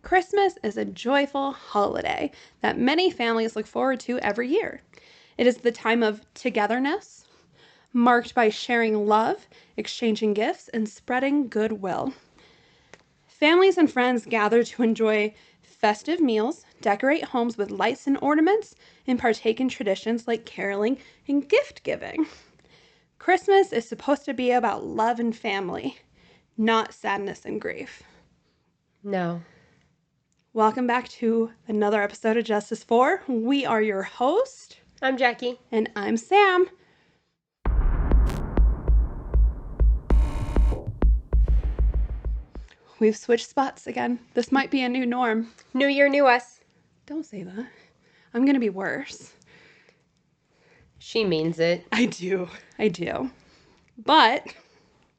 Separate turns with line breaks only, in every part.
Christmas is a joyful holiday that many families look forward to every year. It is the time of togetherness, marked by sharing love, exchanging gifts, and spreading goodwill. Families and friends gather to enjoy festive meals, decorate homes with lights and ornaments, and partake in traditions like caroling and gift giving. Christmas is supposed to be about love and family, not sadness and grief.
No.
Welcome back to another episode of Justice 4. We are your host.
I'm Jackie.
And I'm Sam. We've switched spots again. This might be a new norm.
New year, new us.
Don't say that. I'm going to be worse.
She means it.
I do. But,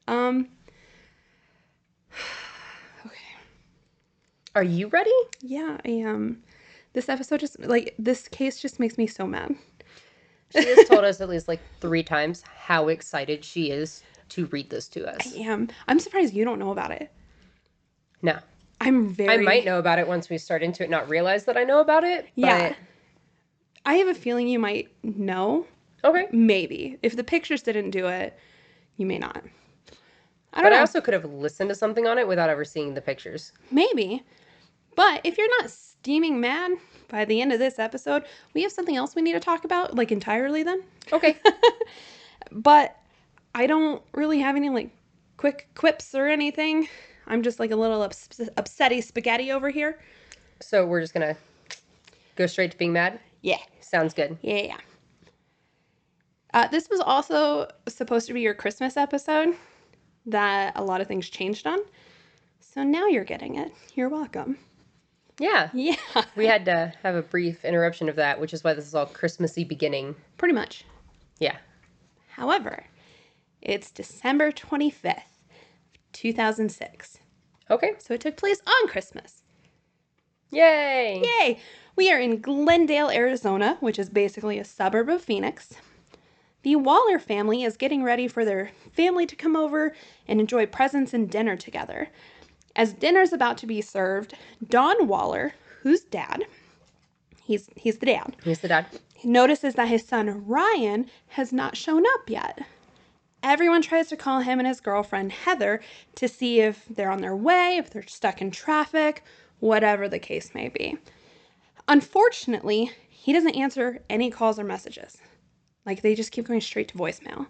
okay.
Are you ready?
Yeah, I am. This episode this case just makes me so mad.
She has told us at least 3 times how excited she is to read this to us.
I am. I'm surprised you don't know about it.
No.
I
might know about it once we start into it, not realize that I know about it.
Yeah. I have a feeling you might know.
Okay.
Maybe. If the pictures didn't do it, you may not. I don't know.
I also could have listened to something on it without ever seeing the pictures.
Maybe. But if you're not steaming mad by the end of this episode, we have something else we need to talk about, entirely then.
Okay.
But I don't really have any, quick quips or anything. I'm just, a little upsetty spaghetti over here.
So we're just going to go straight to being mad?
Yeah.
Sounds good.
Yeah. This was also supposed to be your Christmas episode that a lot of things changed on. So now you're getting it. You're welcome.
Yeah.
Yeah.
We had to have a brief interruption of that, which is why this is all Christmassy beginning.
Pretty much.
Yeah.
However, it's December 25th, 2006.
Okay.
So it took place on Christmas.
Yay!
Yay! We are in Glendale, Arizona, which is basically a suburb of Phoenix. The Waller family is getting ready for their family to come over and enjoy presents and dinner together. As dinner's about to be served, Don Waller, who's dad, he's the dad.
He's the dad.
Notices that his son Ryan has not shown up yet. Everyone tries to call him and his girlfriend Heather to see if they're on their way, if they're stuck in traffic, whatever the case may be. Unfortunately, he doesn't answer any calls or messages. They just keep going straight to voicemail.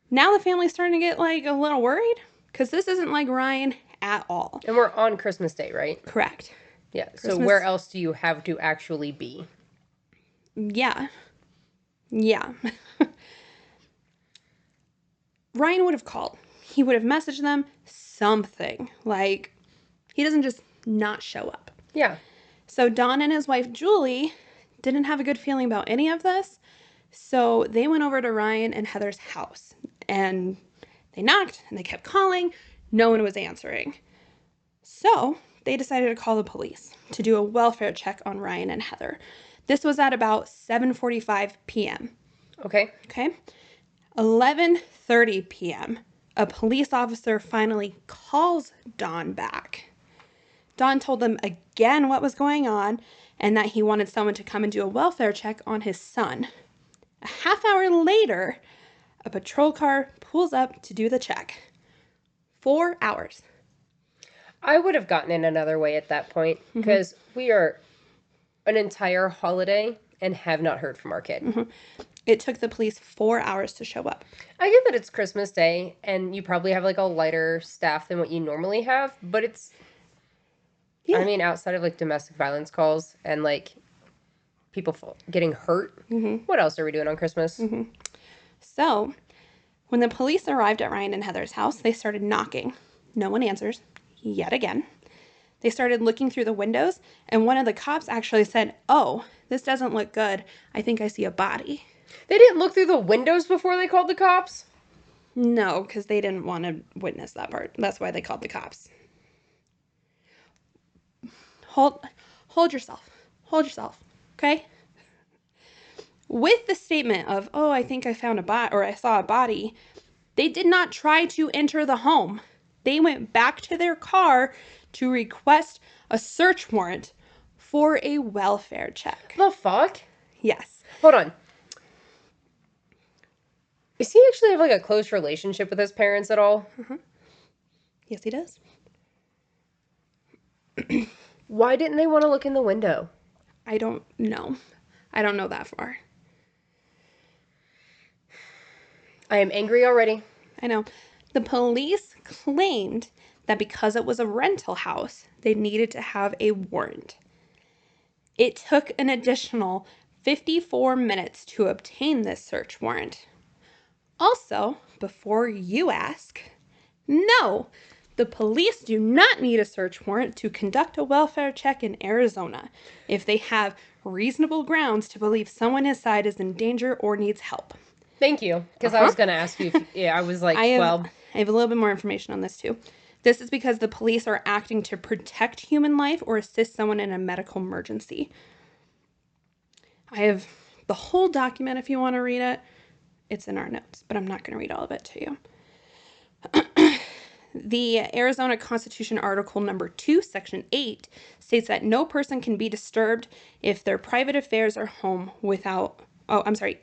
Now the family's starting to get, a little worried, because this isn't like Ryan at all.
And we're on Christmas Day, right?
Correct.
Yeah. So where else do you have to actually be?
Yeah. Ryan would have called. He would have messaged them something. He doesn't just not show up.
Yeah.
So Don and his wife, Julie, didn't have a good feeling about any of this. So they went over to Ryan and Heather's house. And they knocked and they kept calling. No one was answering. So they decided to call the police to do a welfare check on Ryan and Heather. This was at about 7:45 p.m.
Okay.
11:30 p.m., a police officer finally calls Don back. Don told them again what was going on and that he wanted someone to come and do a welfare check on his son. A half hour later, a patrol car pulls up to do the check. 4 hours.
I would have gotten in another way at that point because we are an entire holiday and have not heard from our kid.
Mm-hmm. It took the police 4 hours to show up.
I get that it's Christmas Day and you probably have a lighter staff than what you normally have, but it's, yeah. I mean, outside of domestic violence calls and people getting hurt, what else are we doing on Christmas?
So when the police arrived at Ryan and Heather's house, they started knocking. No one answers, yet again. They started looking through the windows, and one of the cops actually said, "Oh, this doesn't look good. I think I see a body."
They didn't look through the windows before they called the cops?
No, because they didn't want to witness that part. That's why they called the cops. Hold yourself. Hold yourself, okay? With the statement of, "Oh, I think I found a body," or "I saw a body," they did not try to enter the home. they went back to their car to request a search warrant for a welfare check.
The fuck?
Yes.
Hold on. Does he actually have like a close relationship with his parents at all?
Yes, he does.
Why didn't they want to look in the window?
I don't know. I don't know that far.
I am angry already.
I know. The police claimed that because it was a rental house, they needed to have a warrant. It took an additional 54 minutes to obtain this search warrant. Also, before you ask, no, the police do not need a search warrant to conduct a welfare check in Arizona if they have reasonable grounds to believe someone inside is in danger or needs help.
Thank you. Because I was going to ask you if, I was like,
I have a little bit more information on this too. This is because the police are acting to protect human life or assist someone in a medical emergency. I have the whole document if you want to read it. It's in our notes, but I'm not going to read all of it to you. The Arizona Constitution Article number 2, Section 8 states that no person can be disturbed if their private affairs are home without,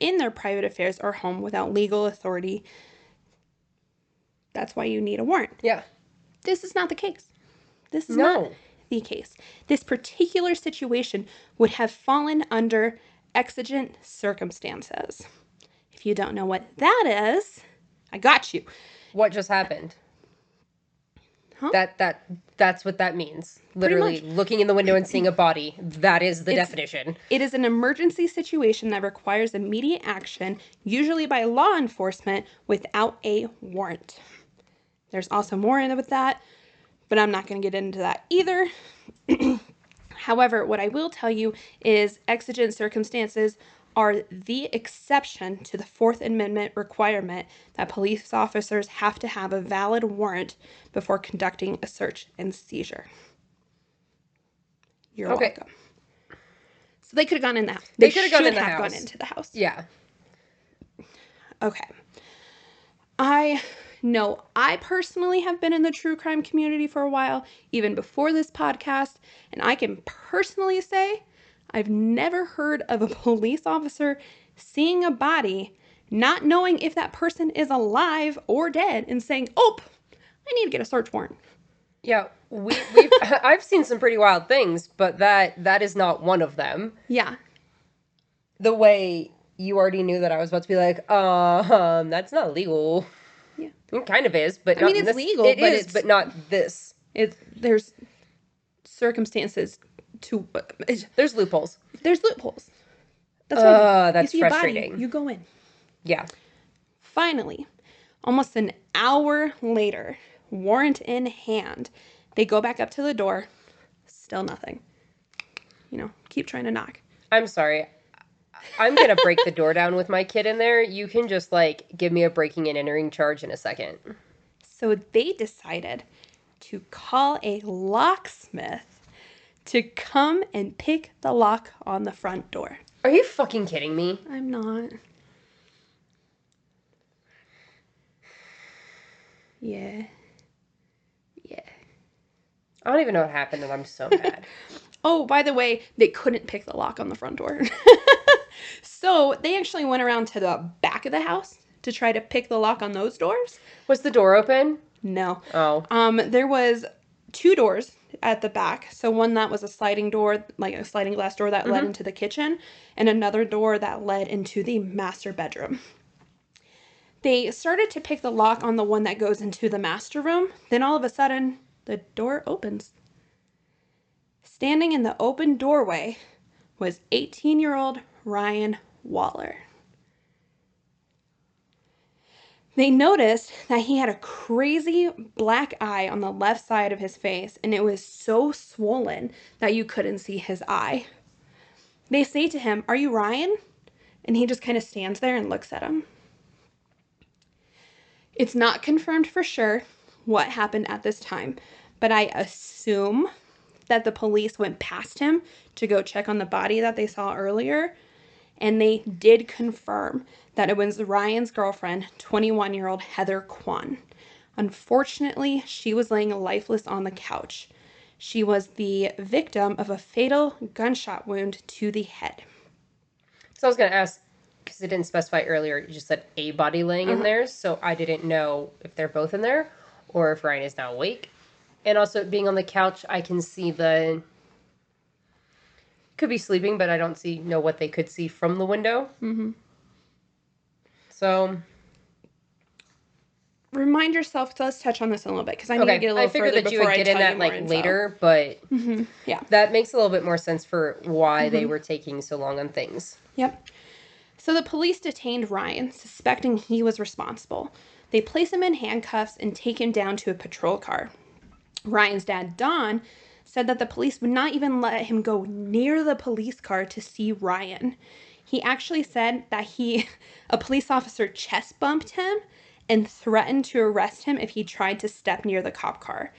in their private affairs or home without legal authority. That's why you need a warrant.
Yeah.
This is not the case. This is not the case. This particular situation would have fallen under exigent circumstances. If you don't know what that is, I got you.
What just happened?
Huh?
That's what that means. Literally looking in the window and seeing a body. That is the definition.
It is an emergency situation that requires immediate action, usually by law enforcement, without a warrant. There's also more in it with that, but I'm not going to get into that either. However, what I will tell you is exigent circumstances are the exception to the Fourth Amendment requirement that police officers have to have a valid warrant before conducting a search and seizure. You're welcome. So they could have gone in the house. They could have gone into the house.
Yeah.
Okay. I know I personally have been in the true crime community for a while, even before this podcast, and I can personally say I've never heard of a police officer seeing a body, not knowing if that person is alive or dead, and saying, "Oh, I need to get a search warrant."
Yeah, we've I've seen some pretty wild things, but that is not one of them.
Yeah.
The way you already knew that I was about to be like, that's not legal.
Yeah.
It kind of is, but
I mean, it's legal, but
it's but not this.
There's circumstances to
there's loopholes.
There's loopholes. That's why
that's
you see
frustrating.
A body, you go in.
Yeah.
Finally, almost an hour later, warrant in hand, they go back up to the door. Still nothing. Keep trying to knock.
I'm sorry. I'm going to break the door down with my kid in there. You can just, give me a breaking and entering charge in a second.
So they decided to call a locksmith to come and pick the lock on the front door.
Are you fucking kidding me?
I'm not. Yeah.
I don't even know what happened, and I'm so mad.
Oh, by the way, they couldn't pick the lock on the front door. So they actually went around to the back of the house to try to pick the lock on those doors.
Was the door open?
No.
Oh.
There was 2 doors at the back. So one that was a sliding door, like a sliding glass door that led into the kitchen, and another door that led into the master bedroom. They started to pick the lock on the one that goes into the master room. Then all of a sudden, the door opens. Standing in the open doorway was 18-year-old Ryan Waller. They noticed that he had a crazy black eye on the left side of his face, and it was so swollen that you couldn't see his eye. They say to him, "Are you Ryan?" And he just kind of stands there and looks at them. It's not confirmed for sure what happened at this time, but I assume that the police went past him to go check on the body that they saw earlier, and they did confirm that it was Ryan's girlfriend, 21-year-old Heather Quan. Unfortunately, she was laying lifeless on the couch. She was the victim of a fatal gunshot wound to the head.
So I was going to ask, because it didn't specify earlier, you just said a body laying in there, so I didn't know if they're both in there or if Ryan is now awake. And also, being on the couch, I can see the... Could be sleeping, but I don't know what they could see from the window.
Mm-hmm.
So...
Remind yourself, so let's touch on this a little bit, because I need to get a little further
that you would get in that later, but
yeah,
that makes a little bit more sense for why they were taking so long on things.
Yep. So the police detained Ryan, suspecting he was responsible. They place him in handcuffs and take him down to a patrol car. Ryan's dad, Don, said that the police would not even let him go near the police car to see Ryan. He actually said that a police officer chest bumped him and threatened to arrest him if he tried to step near the cop car.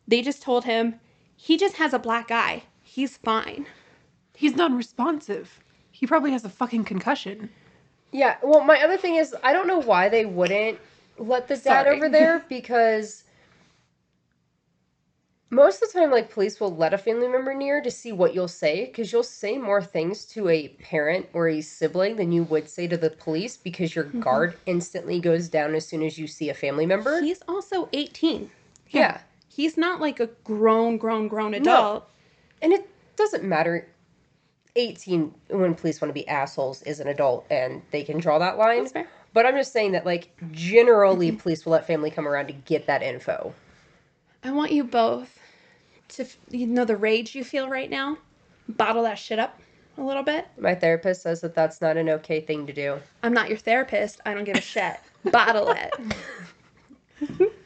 They just told him, he just has a black eye. He's fine.
He's non-responsive. He probably has a fucking concussion.
Yeah, well, my other thing is, I don't know why they wouldn't let the dad over there, because most of the time, like, police will let a family member near to see what you'll say, because you'll say more things to a parent or a sibling than you would say to the police, because your guard instantly goes down as soon as you see a family member.
He's also 18.
Yeah.
He's not like a grown adult.
No. And it doesn't matter. 18, when police want to be assholes, is an adult, and they can draw that line.
That's fair.
But I'm just saying that, like, generally, police will let family come around to get that info.
I want you both to, the rage you feel right now, bottle that shit up a little bit.
My therapist says that that's not an okay thing to do.
I'm not your therapist. I don't give a shit. Bottle it.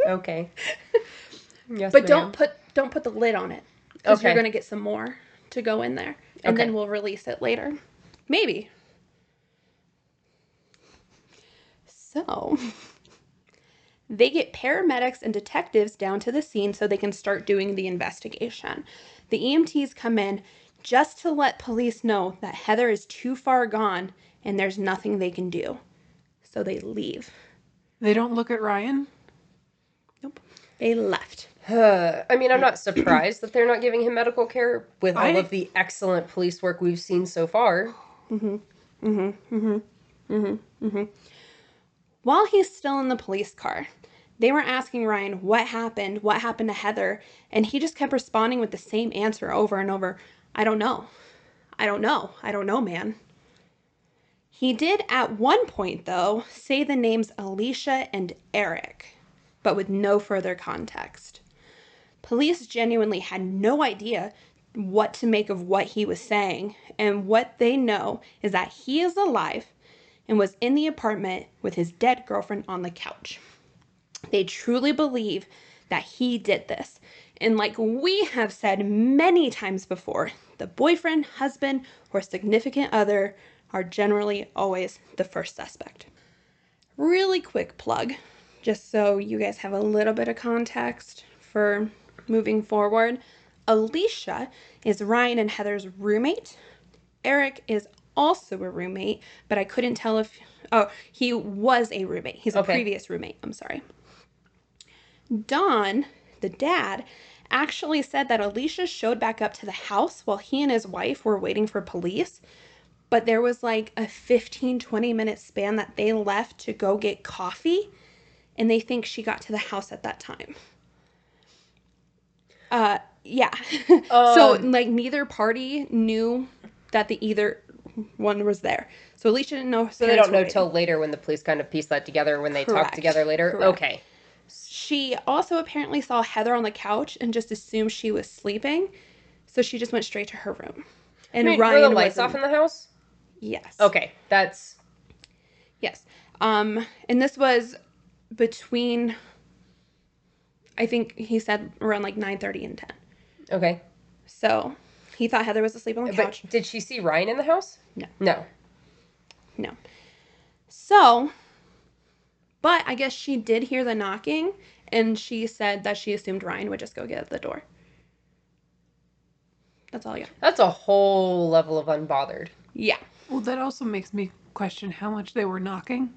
Okay. Yes,
but
ma'am.
don't put the lid on it, because
Okay.
you're going to get some more to go in there, and
Okay.
then we'll release it later. Maybe. So, they get paramedics and detectives down to the scene so they can start doing the investigation. The EMTs come in just to let police know that Heather is too far gone and there's nothing they can do. So they leave.
They don't look at Ryan?
Nope. They left.
I mean, I'm not surprised that they're not giving him medical care with all of the excellent police work we've seen so far.
While he's still in the police car, they were asking Ryan what happened to Heather, and he just kept responding with the same answer over and over. I don't know. I don't know, man. He did at one point, though, say the names Alicia and Eric, but with no further context. Police genuinely had no idea what to make of what he was saying, and what they know is that he is alive and was in the apartment with his dead girlfriend on the couch. They truly believe that he did this. And like we have said many times before, the boyfriend, husband, or significant other are generally always the first suspect. Really quick plug, just so you guys have a little bit of context for moving forward. Alicia is Ryan and Heather's roommate. Eric is also a roommate, but I couldn't tell if... Oh, he was a roommate. He's a previous roommate. I'm sorry. Don, the dad, actually said that Alicia showed back up to the house while he and his wife were waiting for police, but there was like a 15-20 minute span that they left to go get coffee, and they think she got to the house at that time. Yeah. So, like, neither party knew that the either one was there. So Alicia didn't know.
So they don't know till later when the police kind of piece that together when they talk together later?
Correct.
Okay.
She also apparently saw Heather on the couch and just assumed she was sleeping. So she just went straight to her room. And Ryan
were the lights off in the house?
Yes.
Okay, that's...
Yes. And this was between, I think he said around like 9:30 and 10.
Okay.
So he thought Heather was asleep on the couch.
But did she see Ryan in the house?
No. So, but I guess she did hear the knocking, and she said that she assumed Ryan would just go get the door. That's all I got.
That's a whole level of unbothered.
Yeah.
Well, that also makes me question how much they were knocking.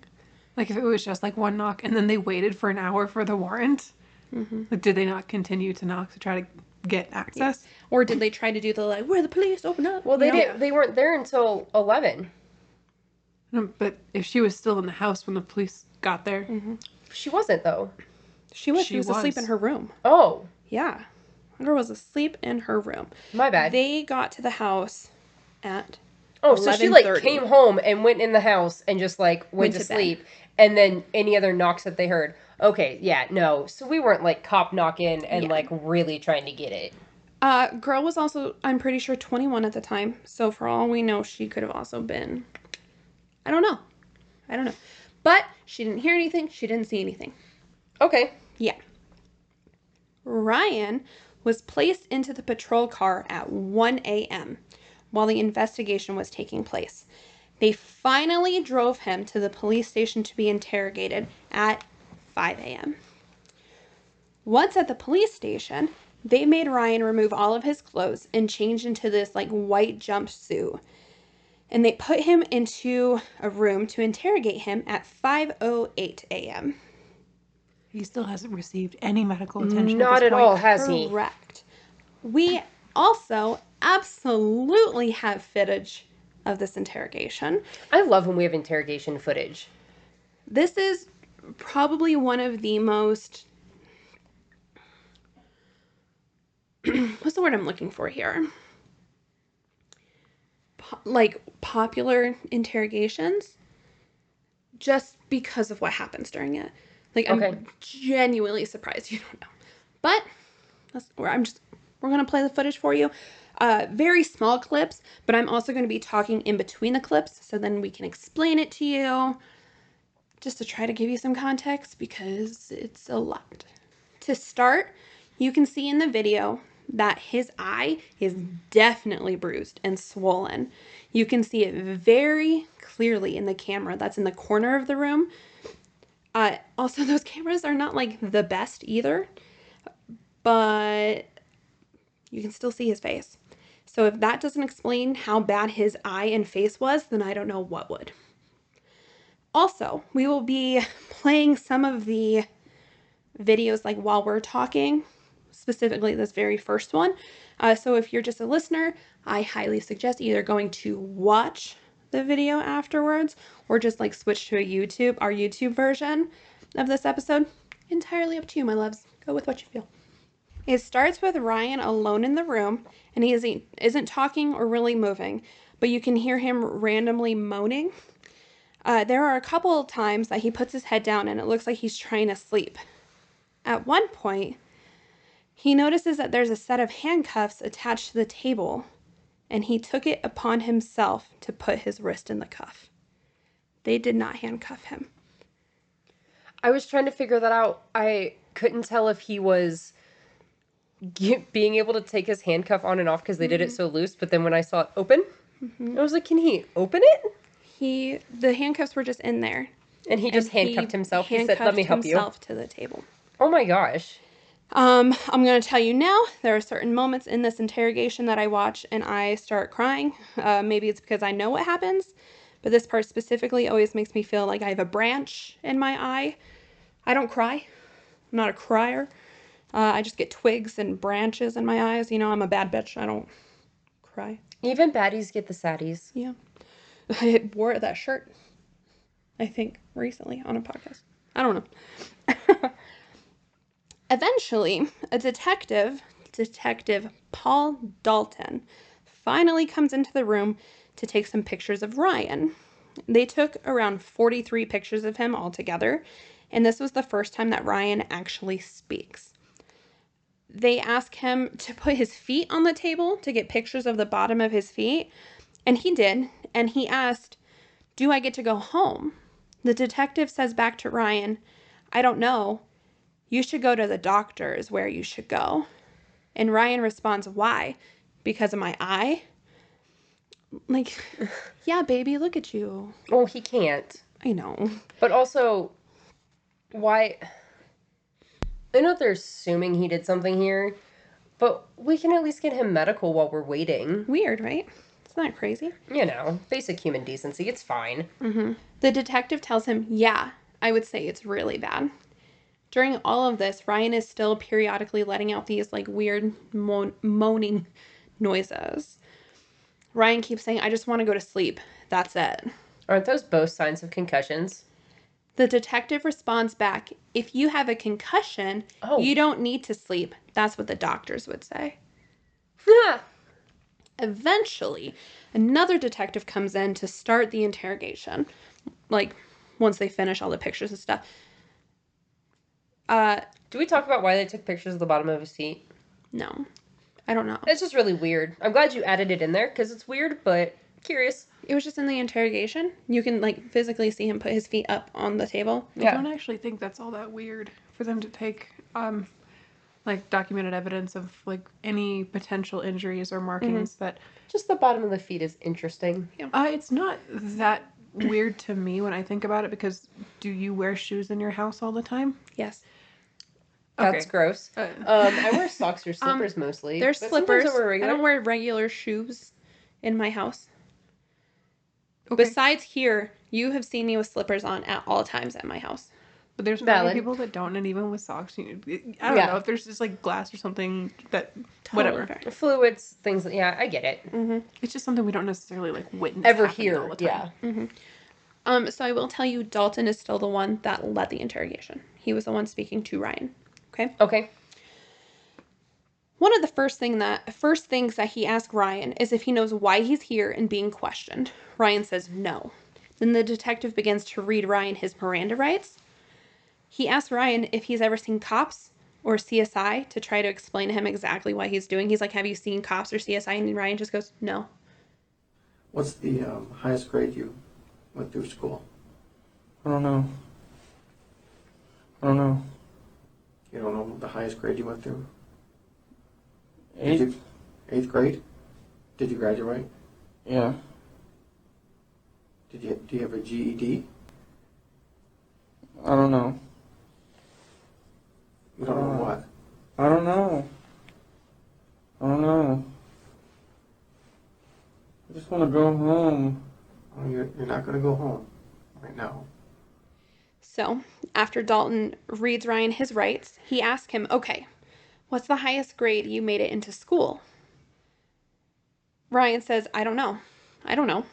Like if it was just like one knock and then they waited for an hour for the warrant. Like, did they not continue to knock to try to get access?
Or did they try to do the like, where the police open up?
Well, they
you know?
didn't. They weren't there until 11.
No, but if she was still in the house when the police got there,
She wasn't though.
She was.
She
She was asleep in
was.
her room.
Oh,
Yeah. Heather was asleep in her room.
my bad.
They got to the house at
Oh, so she like
11:30.
came home and went in the house and just like went to
to bed.
sleep, and then any other knocks that they heard. Okay, yeah, no. So we weren't like cop knocking and
Yeah.
like really trying to get it.
Girl was also, I'm pretty sure, 21 at the time. So for all we know, she could have also been, I don't know. But she didn't hear anything. She didn't see anything.
Okay.
Yeah. Ryan was placed into the patrol car at 1 a.m. while the investigation was taking place. They finally drove him to the police station to be interrogated at 5 a.m. Once at the police station, they made Ryan remove all of his clothes and change into this like white jumpsuit. And they put him into a room to interrogate him at 5:08 a.m.
he still hasn't received any medical attention.
Not
at
at
this
all,
point.
has he?
Correct. We also absolutely have footage of this interrogation.
I love when we have interrogation footage.
This is probably one of the most what's the word I'm looking for here? Popular interrogations just because of what happens during it. Like, I'm
Okay.
genuinely surprised you don't know. But we're going to play the footage for you. Very small clips, but I'm also going to be talking in between the clips so then we can explain it to you just to try to give you some context because it's a lot. To start, you can see in the video that his eye is definitely bruised and swollen. You can see it very clearly in the camera that's in the corner of the room. Also, those cameras are not like the best either, but you can still see his face. So if that doesn't explain how bad his eye and face was, then I don't know what would. Also, we will be playing some of the videos like while we're talking, specifically this very first one. So if you're just a listener, I highly suggest either going to watch the video afterwards or just like switch to our YouTube version of this episode. Entirely up to you, my loves. Go with what you feel. It starts with Ryan alone in the room, and he isn't talking or really moving, but you can hear him randomly moaning. There are a couple of times that he puts his head down and it looks like he's trying to sleep. At one point, he notices that there's a set of handcuffs attached to the table, and he took it upon himself to put his wrist in the cuff. They did not handcuff him.
I was trying to figure that out. I couldn't tell if he was being able to take his handcuff on and off because they did it so loose, but then when I saw it open, I was like, can he open it?
The handcuffs were just in there.
And he just handcuffed himself. He said, let me help you.
himself to the table.
Oh my gosh.
I'm going to tell you now, there are certain moments in this interrogation that I watch and I start crying. Maybe it's because I know what happens, but this part specifically always makes me feel like I have a branch in my eye. I don't cry. I'm not a crier. I just get twigs and branches in my eyes. You know, I'm a bad bitch. I don't cry.
Even baddies get the saddies.
Yeah. I wore that shirt, I think, recently on a podcast. I don't know. Eventually, a Detective Paul Dalton, finally comes into the room to take some pictures of Ryan. They took around 43 pictures of him altogether, and this was the first time that Ryan actually speaks. They ask him to put his feet on the table to get pictures of the bottom of his feet, and he did, and he asked, "Do I get to go home?" The detective says back to Ryan, "I don't know. You should go to the doctor is where you should go." And Ryan responds, "Why? Because of my eye?" Like, yeah, baby, look at you.
Well, he can't.
I know.
But also, why? I know they're assuming he did something here, but we can at least get him medical while we're waiting.
Weird, right? Isn't that crazy?
You know, basic human decency. It's fine.
Mm-hmm. The detective tells him, "Yeah, I would say it's really bad. During all of this, Ryan is still periodically letting out these like weird moaning noises. Ryan keeps saying, I just want to go to sleep. That's it.
Aren't those both signs of concussions?
The detective responds back, if you have a concussion,
Oh.
you don't need to sleep. That's what the doctors would say. Eventually, another detective comes in to start the interrogation. Like, once they finish all the pictures and stuff.
Do we talk about why they took pictures of the bottom of his feet?
No. I don't know.
It's just really weird. I'm glad you added it in there because it's weird, but curious.
It was just in the interrogation. You can, like, physically see him put his feet up on the table.
I don't actually think that's all that weird for them to take, like, documented evidence of, like, any potential injuries or markings that...
Just the bottom of the feet is interesting.
It's not that weird to me when I think about it, because do you wear shoes in your house all the time?
Yes.
That's gross. I wear socks or slippers mostly.
There's
but
slippers.
I
I don't wear regular shoes in my house.
Okay.
Besides here, you have seen me with slippers on at all times at my house.
But there's many people that don't, and even with socks, I don't know if there's just like glass or something that
Totally
whatever
fair.
Fluids, things. I get it.
It's just something we don't necessarily like witness
Ever
happening
hear?
all the time.
Yeah.
So I will tell you, Dalton is still the one that led the interrogation. He was the one speaking to Ryan. Okay.
Okay.
One of the first things that he asked Ryan is if he knows why he's here and being questioned. Ryan says no. Then the detective begins to read Ryan his Miranda rights. He asks Ryan if he's ever seen Cops or CSI to try to explain to him exactly what he's doing. He's like, have you seen Cops or CSI? And Ryan just goes, no.
What's the highest grade you went through school?
I don't know. I don't know.
You don't know the highest grade you went through?
Eighth?
Eighth grade? Did you graduate?
Yeah.
Do you have a GED?
I don't know.
You don't know what?
I don't know. I don't know. I just want to go home.
Oh, you're not going to go home right now.
So, after Dalton reads Ryan his rights, he asks him, okay, what's the highest grade you made it into school? Ryan says, I don't know. I don't know.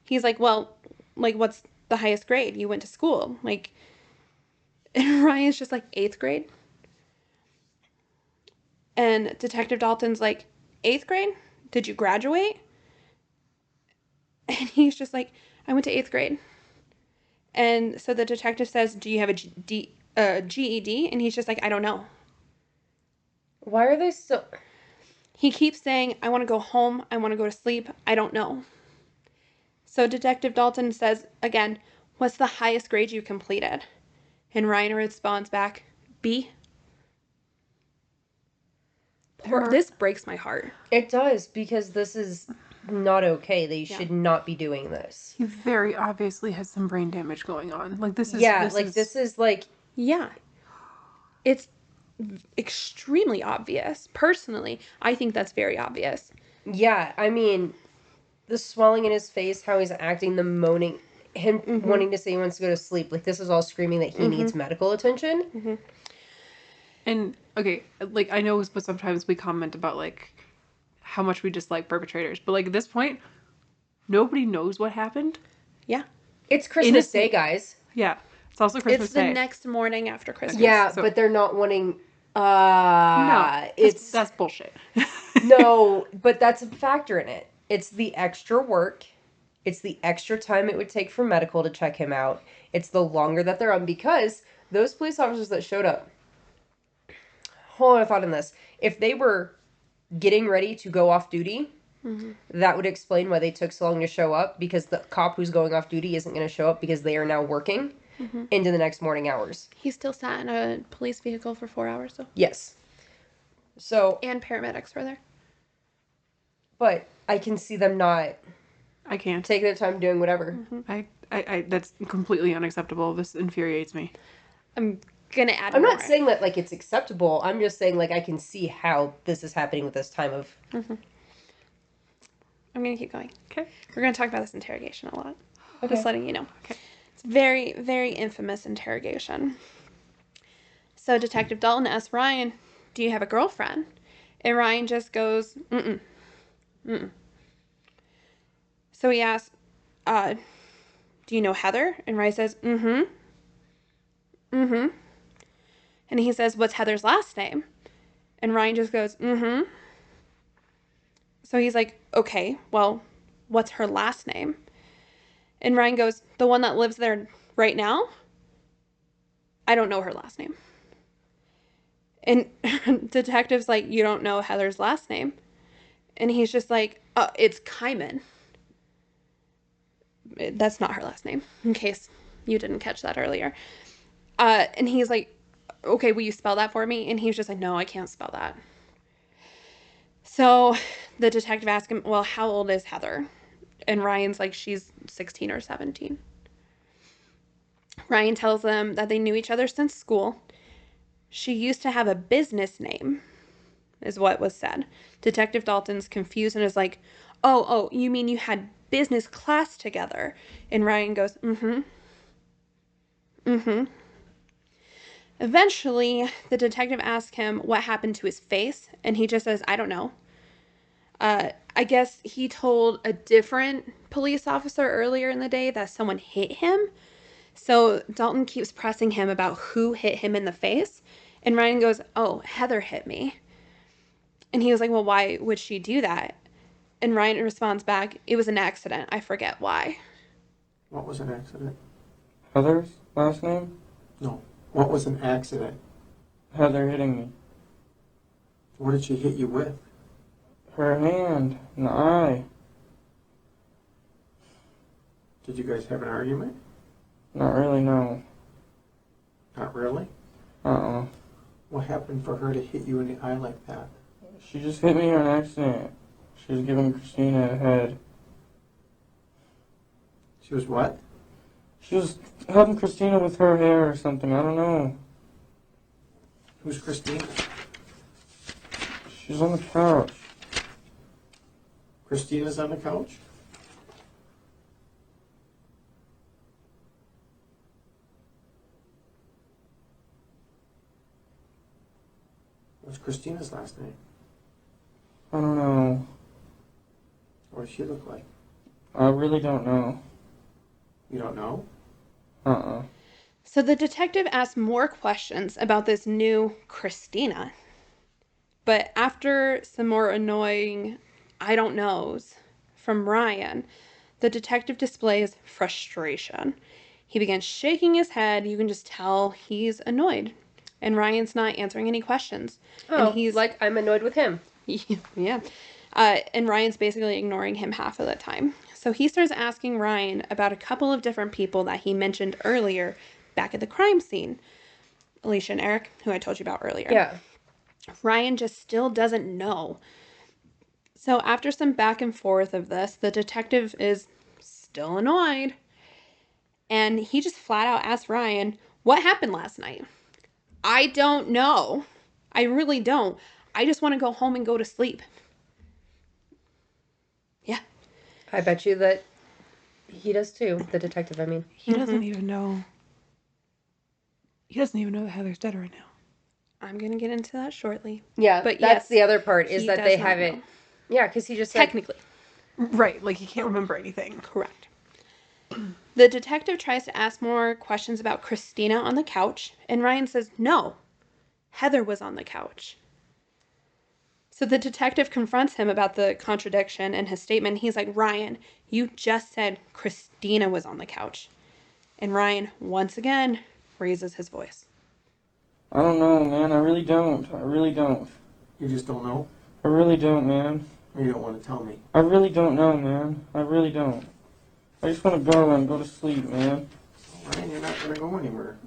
He's like, well, like, what's the highest grade you went to school? Like, and Ryan's just like, 8th grade? And Detective Dalton's like, 8th grade? Did you graduate? And he's just like, I went to 8th grade. And so the detective says, do you have a GED? And he's just like, I don't know.
Why are they still...
He keeps saying, I want to go home. I want to go to sleep. I don't know. So Detective Dalton says, again, what's the highest grade you completed? And Ryan responds back, B. This breaks my heart.
It does, because this is not okay. They should not be doing this.
He very obviously has some brain damage going on. Like, this is...
this is like...
Yeah. It's extremely obvious. Personally, I think that's very obvious.
Yeah, I mean, the swelling in his face, how he's acting, the moaning, him wanting to say he wants to go to sleep. Like, this is all screaming that he needs medical attention.
And, okay, like, I know but sometimes we comment about, like, how much we dislike perpetrators. But, like, at this point, nobody knows what happened.
Yeah.
It's Christmas Day, guys.
Yeah. It's also Christmas
It's the
Day.
next morning after Christmas.
Yeah,
So-
but they're not wanting...
No, that's bullshit.
No, but that's a factor in it. It's the extra work. It's the extra time it would take for medical to check him out. It's the longer that they're on, because those police officers that showed up... Hold on, I thought on this. If they were getting ready to go off duty, that would explain why they took so long to show up, because the cop who's going off duty isn't going to show up because they are now working into the next morning hours.
He still sat in a police vehicle for 4 hours, though.
Yes. So...
And paramedics were there.
But I can see them not
I can't.
taking their time doing whatever.
I that's completely unacceptable. This infuriates me.
I'm gonna add
I'm
more.
not saying that, like, it's acceptable. I'm just saying, like, I can see how this is happening with this time of...
I'm gonna keep going.
Okay.
We're gonna talk about this interrogation a lot.
Okay.
Just letting you know.
Okay.
It's very, very infamous interrogation. So Detective Dalton asks Ryan, do you have a girlfriend? And Ryan just goes, mm-mm, mm-mm. So he asks, do you know Heather? And Ryan says, mm-hmm, mm-hmm. And he says, what's Heather's last name? And Ryan just goes, mm-hmm. So he's like, okay, well, what's her last name? And Ryan goes, the one that lives there right now? I don't know her last name. And detective's like, you don't know Heather's last name? And he's just like, it's Kyman. That's not her last name, in case you didn't catch that earlier. And he's like, okay, will you spell that for me? And he's just like, no, I can't spell that. So the detective asks him, well, how old is Heather? And Ryan's like, she's 16 or 17. Ryan tells them that they knew each other since school. She used to have a business name, is what was said. Detective Dalton's confused and is like, oh, you mean you had business class together? And Ryan goes, mm-hmm. Mm-hmm. Eventually, the detective asks him what happened to his face, and he just says, I don't know. I guess he told a different police officer earlier in the day that someone hit him. So Dalton keeps pressing him about who hit him in the face. And Ryan goes, oh, Heather hit me. And he was like, well, why would she do that? And Ryan responds back, it was an accident. I forget why.
What was an accident?
Heather's last name?
No. What was an accident?
Heather hitting me.
What did she hit you with?
Her hand in the eye.
Did you guys have an argument?
Not really, no.
Not really?
Uh-uh.
What happened for her to hit you in the eye like that?
She just hit me on accident. She was giving Christina a head.
She was what?
She was helping Christina with her hair or something. I don't know.
Who's Christina?
She's on the couch.
Christina's on the couch? What's Christina's last name?
I don't know.
What does she look like?
I really don't know.
You don't know?
Uh-uh.
So the detective asks more questions about this new Christina. But after some more annoying I don't knows from Ryan, the detective displays frustration. He begins shaking his head. You can just tell he's annoyed. And Ryan's not answering any questions. And
Oh,
he's
like I'm annoyed with him.
yeah. And Ryan's basically ignoring him half of the time. So he starts asking Ryan about a couple of different people that he mentioned earlier back at the crime scene. Alicia and Eric, who I told you about earlier.
Yeah.
Ryan just still doesn't know. So after some back and forth of this, the detective is still annoyed. And he just flat out asks Ryan, what happened last night? I don't know. I really don't. I just want to go home and go to sleep. Yeah.
I bet you that he does too, the detective, I mean.
He doesn't even know. He doesn't even know that Heather's dead right now.
I'm going to get into that shortly.
Yeah,
But
that's
yes,
the other part is
he
that
does
they
not
haven't.
know.
Yeah, because he just said.
Technically.
Right, like he can't remember anything.
Correct. The detective tries to ask more questions about Christina on the couch, and Ryan says, no, Heather was on the couch. So the detective confronts him about the contradiction in his statement. He's like, Ryan, you just said Christina was on the couch. And Ryan, once again, raises his voice.
I don't know, man. I really don't. I really don't.
You just don't know?
I really don't, man.
Or you don't want to tell me?
I really don't know, man. I really don't. I just want to go and go to sleep, man.
Ryan, you're not going to go anywhere.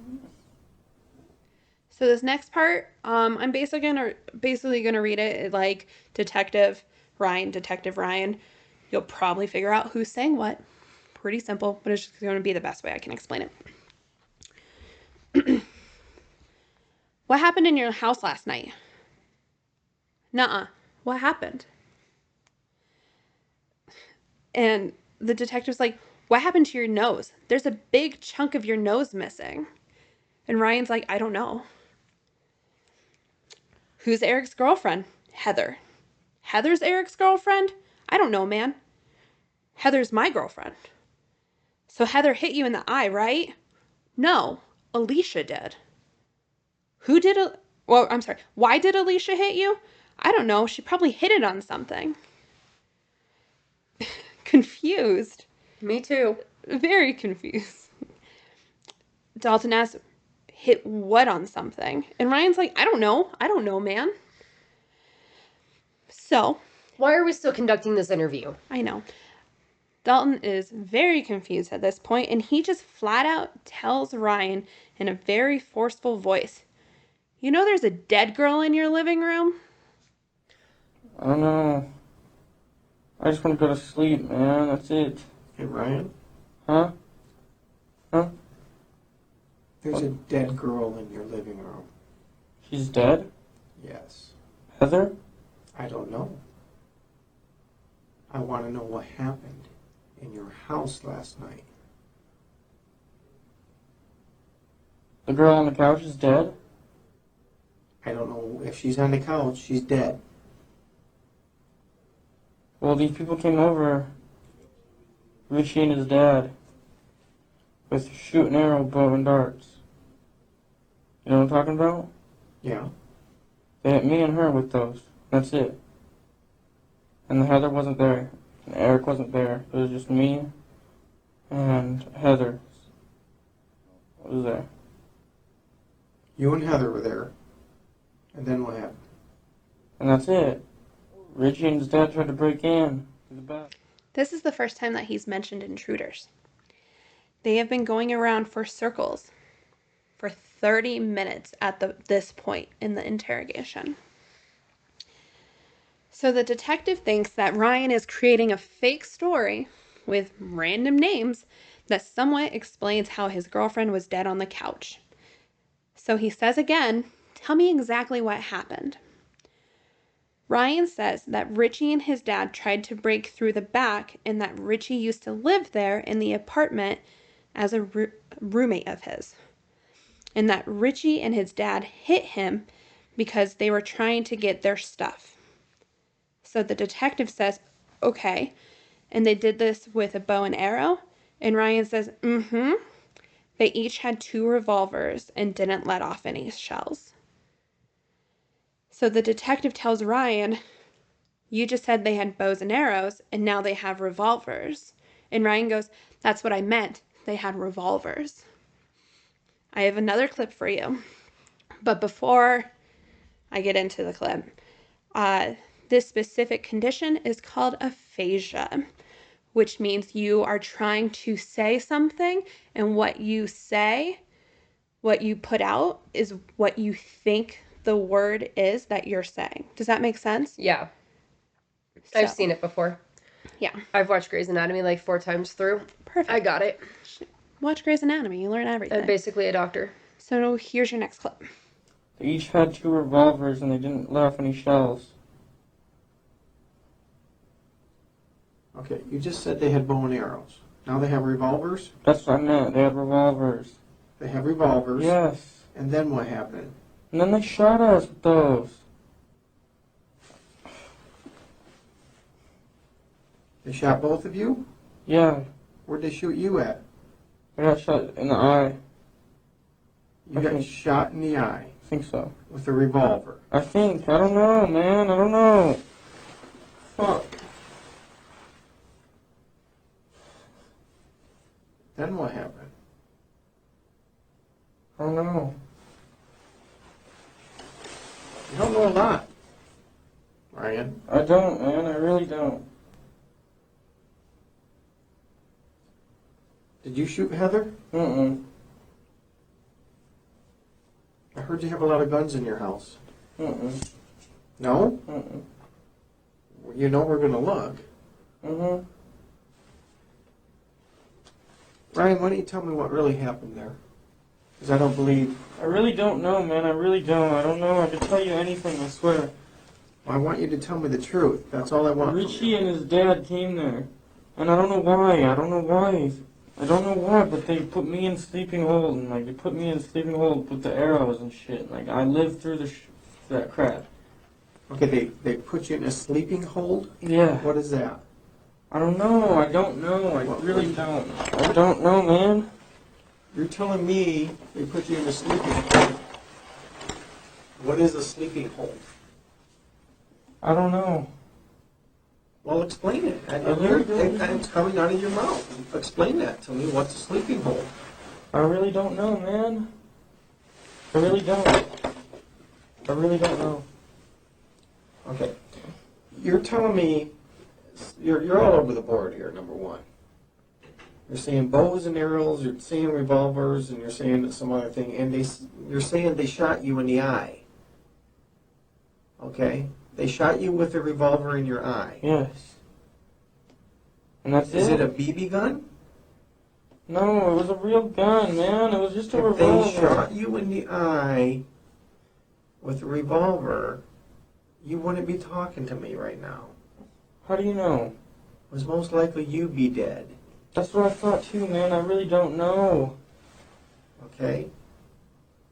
So this next part, I'm basically gonna read it like Detective Ryan. You'll probably figure out who's saying what. Pretty simple, but it's just going to be the best way I can explain it. What happened in your house last night? Nuh-uh. What happened? And the detective's like, What happened to your nose? There's a big chunk of your nose missing. And Ryan's like, I don't know. Who's Eric's girlfriend? Heather. Heather's Eric's girlfriend? I don't know, man. Heather's my girlfriend. So Heather hit you in the eye, right? No, Alicia did. Who did it? Well, I'm sorry. Why did Alicia hit you? I don't know. She probably hit it on something. Confused.
Me too.
Very confused. Dalton asks, hit what on something? And Ryan's like, I don't know. I don't know, man. So,
Why are we still conducting this interview?
I know. Dalton is very confused at this point, and he just flat out tells Ryan in a very forceful voice, you know there's a dead girl in your living room?
I don't know. I just want to go to sleep, man. That's it.
Hey, Ryan,
Huh? Huh?
there's a dead girl in your living room.
She's dead?
Yes.
Heather?
I don't know. I want to know what happened in your house last night.
The girl on the couch is dead?
I don't know if she's on the couch. She's dead.
Well, these people came over, Richie and his dad, with shoot and arrow, bow and darts. You know what I'm talking about?
Yeah.
They hit me and her with those. That's it. And the Heather wasn't there. And Eric wasn't there. It was just me and Heather was there.
You and Heather were there. And then what happened?
And that's it. Richie and his dad tried to break in to the back.
This is the first time that he's mentioned intruders. They have been going around for circles for 30 minutes at this point in the interrogation. So the detective thinks that Ryan is creating a fake story with random names that somewhat explains how his girlfriend was dead on the couch. So he says again, tell me exactly what happened. Ryan says that Richie and his dad tried to break through the back and that Richie used to live there in the apartment as a roommate of his. And that Richie and his dad hit him because they were trying to get their stuff. So the detective says, okay. And they did this with a bow and arrow? And Ryan says, mm-hmm. They each had 2 revolvers and didn't let off any shells. So the detective tells Ryan, you just said they had bows and arrows, and now they have revolvers. And Ryan goes, that's what I meant. They had revolvers. I have another clip for you. But before I get into the clip, this specific condition is called aphasia, which means you are trying to say something, and what you say, what you put out, is what you think the word is that you're saying. Does that make sense?
Yeah.
So,
I've seen it before.
Yeah.
I've watched Grey's Anatomy like 4 times through.
Perfect.
I got it.
Watch Grey's Anatomy. You learn everything.
I'm basically a doctor.
So here's your next clip.
They each had 2 revolvers and they didn't let off any shells.
Okay, you just said they had bow and arrows. Now they have revolvers?
That's what I meant. They had revolvers.
They have revolvers.
Yes.
And then what happened?
And then they shot us with those.
They shot both of you?
Yeah.
Where'd they shoot you at?
I got shot in the eye.
You got shot in the eye
I think so.
with a revolver.
I think. I don't know, man. I don't know. Fuck.
Then what happened?
I don't know.
You don't know a lot, Ryan.
I don't, man. I really don't.
Did you shoot Heather?
Mm-mm.
I heard you have a lot of guns in your house.
Mm-mm.
No?
Mm-mm.
You know we're going to look.
Mm-hmm.
Ryan, why don't you tell me what really happened there? Because I don't believe...
I really don't know, man. I really don't. I don't know. I could tell you anything, I swear.
I want you to tell me the truth. That's all I want from
Richie
you.
and his dad came there. And I don't know why. I don't know why, but they put me in sleeping hold, and like they put me in sleeping hold with the arrows and shit. Like I lived through that crap.
Okay, they put you in a sleeping hold?
Yeah.
What is that?
I don't know. I don't know. I really don't. I don't know, man.
You're telling me they put you in a sleeping hold. What is a sleeping hold?
I don't know.
Well, explain it.
really don't.
It's coming out of your mouth. Explain that to me. What's a sleeping hold?
I really don't know, man. I really don't. I really don't know.
Okay. You're telling me you're all over the board here, number one. You're saying bows and arrows, you're saying revolvers, and you're saying some other thing, and you're saying they shot you in the eye. Okay? They shot you with a revolver in your eye.
Yes. And that's
Is it
it.
a BB gun?
No, it was a real gun, man. It was just a
If they
revolver.
shot you in the eye with a revolver, you wouldn't be talking to me right now.
How do you know?
It was most likely you be dead.
That's what I thought too, man. I really don't know.
Okay?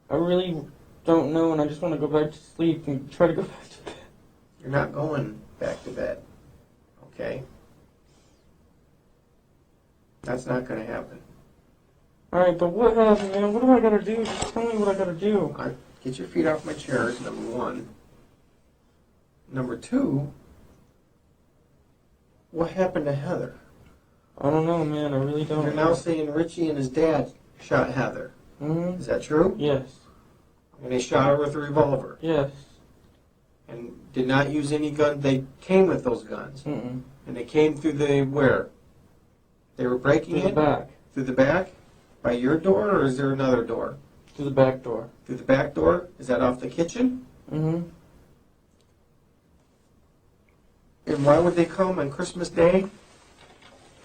I really don't know, and I just want to go back to sleep and try to go back to bed.
You're not going back to bed. Okay? That's not going to happen.
Alright, but what happened, man? What do I gotta do? Just tell me what I gotta do.
Get your feet off my chair is number one. Number two, what happened to Heather?
I don't know, man. I really don't.
You're now saying Richie and his dad shot Heather.
Mm-hmm.
Is that true?
Yes.
And they shot her with a revolver.
Yes.
And did not use any gun. They came with those guns.
Mm-mm.
And they came through the where? They were breaking
Through the
in?
back.
Through the back? By your door, or is there another door?
Through the back door.
Through the back door? Is that off the kitchen?
Mm-hmm.
And why would they come on Christmas Day?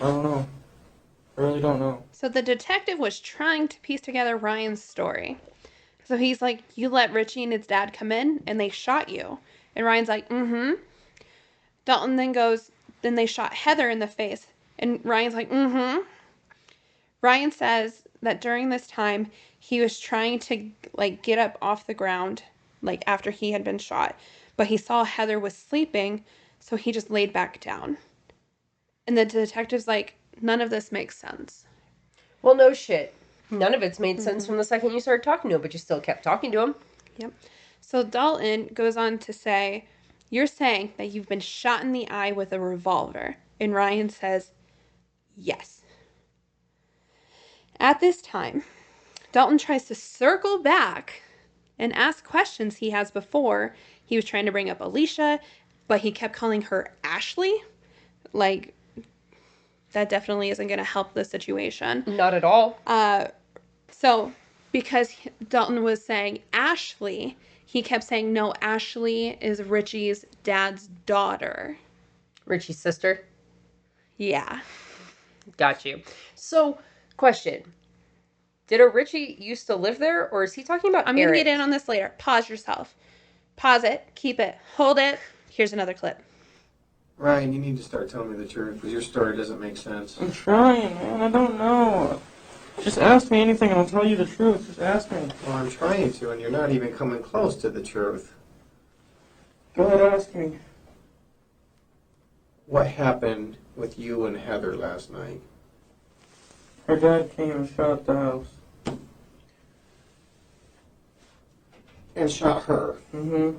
I don't know. I really don't know.
So the detective was trying to piece together Ryan's story. So he's like, you let Richie and his dad come in and they shot you. And Ryan's like, mm-hmm. Dalton then goes, then they shot Heather in the face. And Ryan's like, mm-hmm. Ryan says that during this time, he was trying to like get up off the ground, like after he had been shot. But he saw Heather was sleeping, so he just laid back down. And the detective's like, none of this makes sense.
Well, no shit. None of it's made sense from the second you started talking to him, but you still kept talking to him.
Yep. So Dalton goes on to say, you're saying that you've been shot in the eye with a revolver. And Ryan says, yes. At this time, Dalton tries to circle back and ask questions he has before. He was trying to bring up Alicia, but he kept calling her Ashley. Like, that definitely isn't going to help the situation.
Not at all.
So, because Dalton was saying Ashley, he kept saying, no, Ashley is Richie's dad's daughter.
Richie's sister.
Yeah.
Got you. So, question. Did a Richie used to live there, or is he talking about
I'm going to
Eric?
get in on this later. Pause yourself. Pause it. Keep it. Hold it. Here's another clip.
Ryan, you need to start telling me the truth because your story doesn't make sense.
I'm trying, man. I don't know. Just ask me anything and I'll tell you the truth. Just ask me.
Well, I'm trying to, and you're not even coming close to the truth.
Go ahead, ask me.
What happened with you and Heather last night?
Her dad came and shot the house.
And shot her.
Mm-hmm.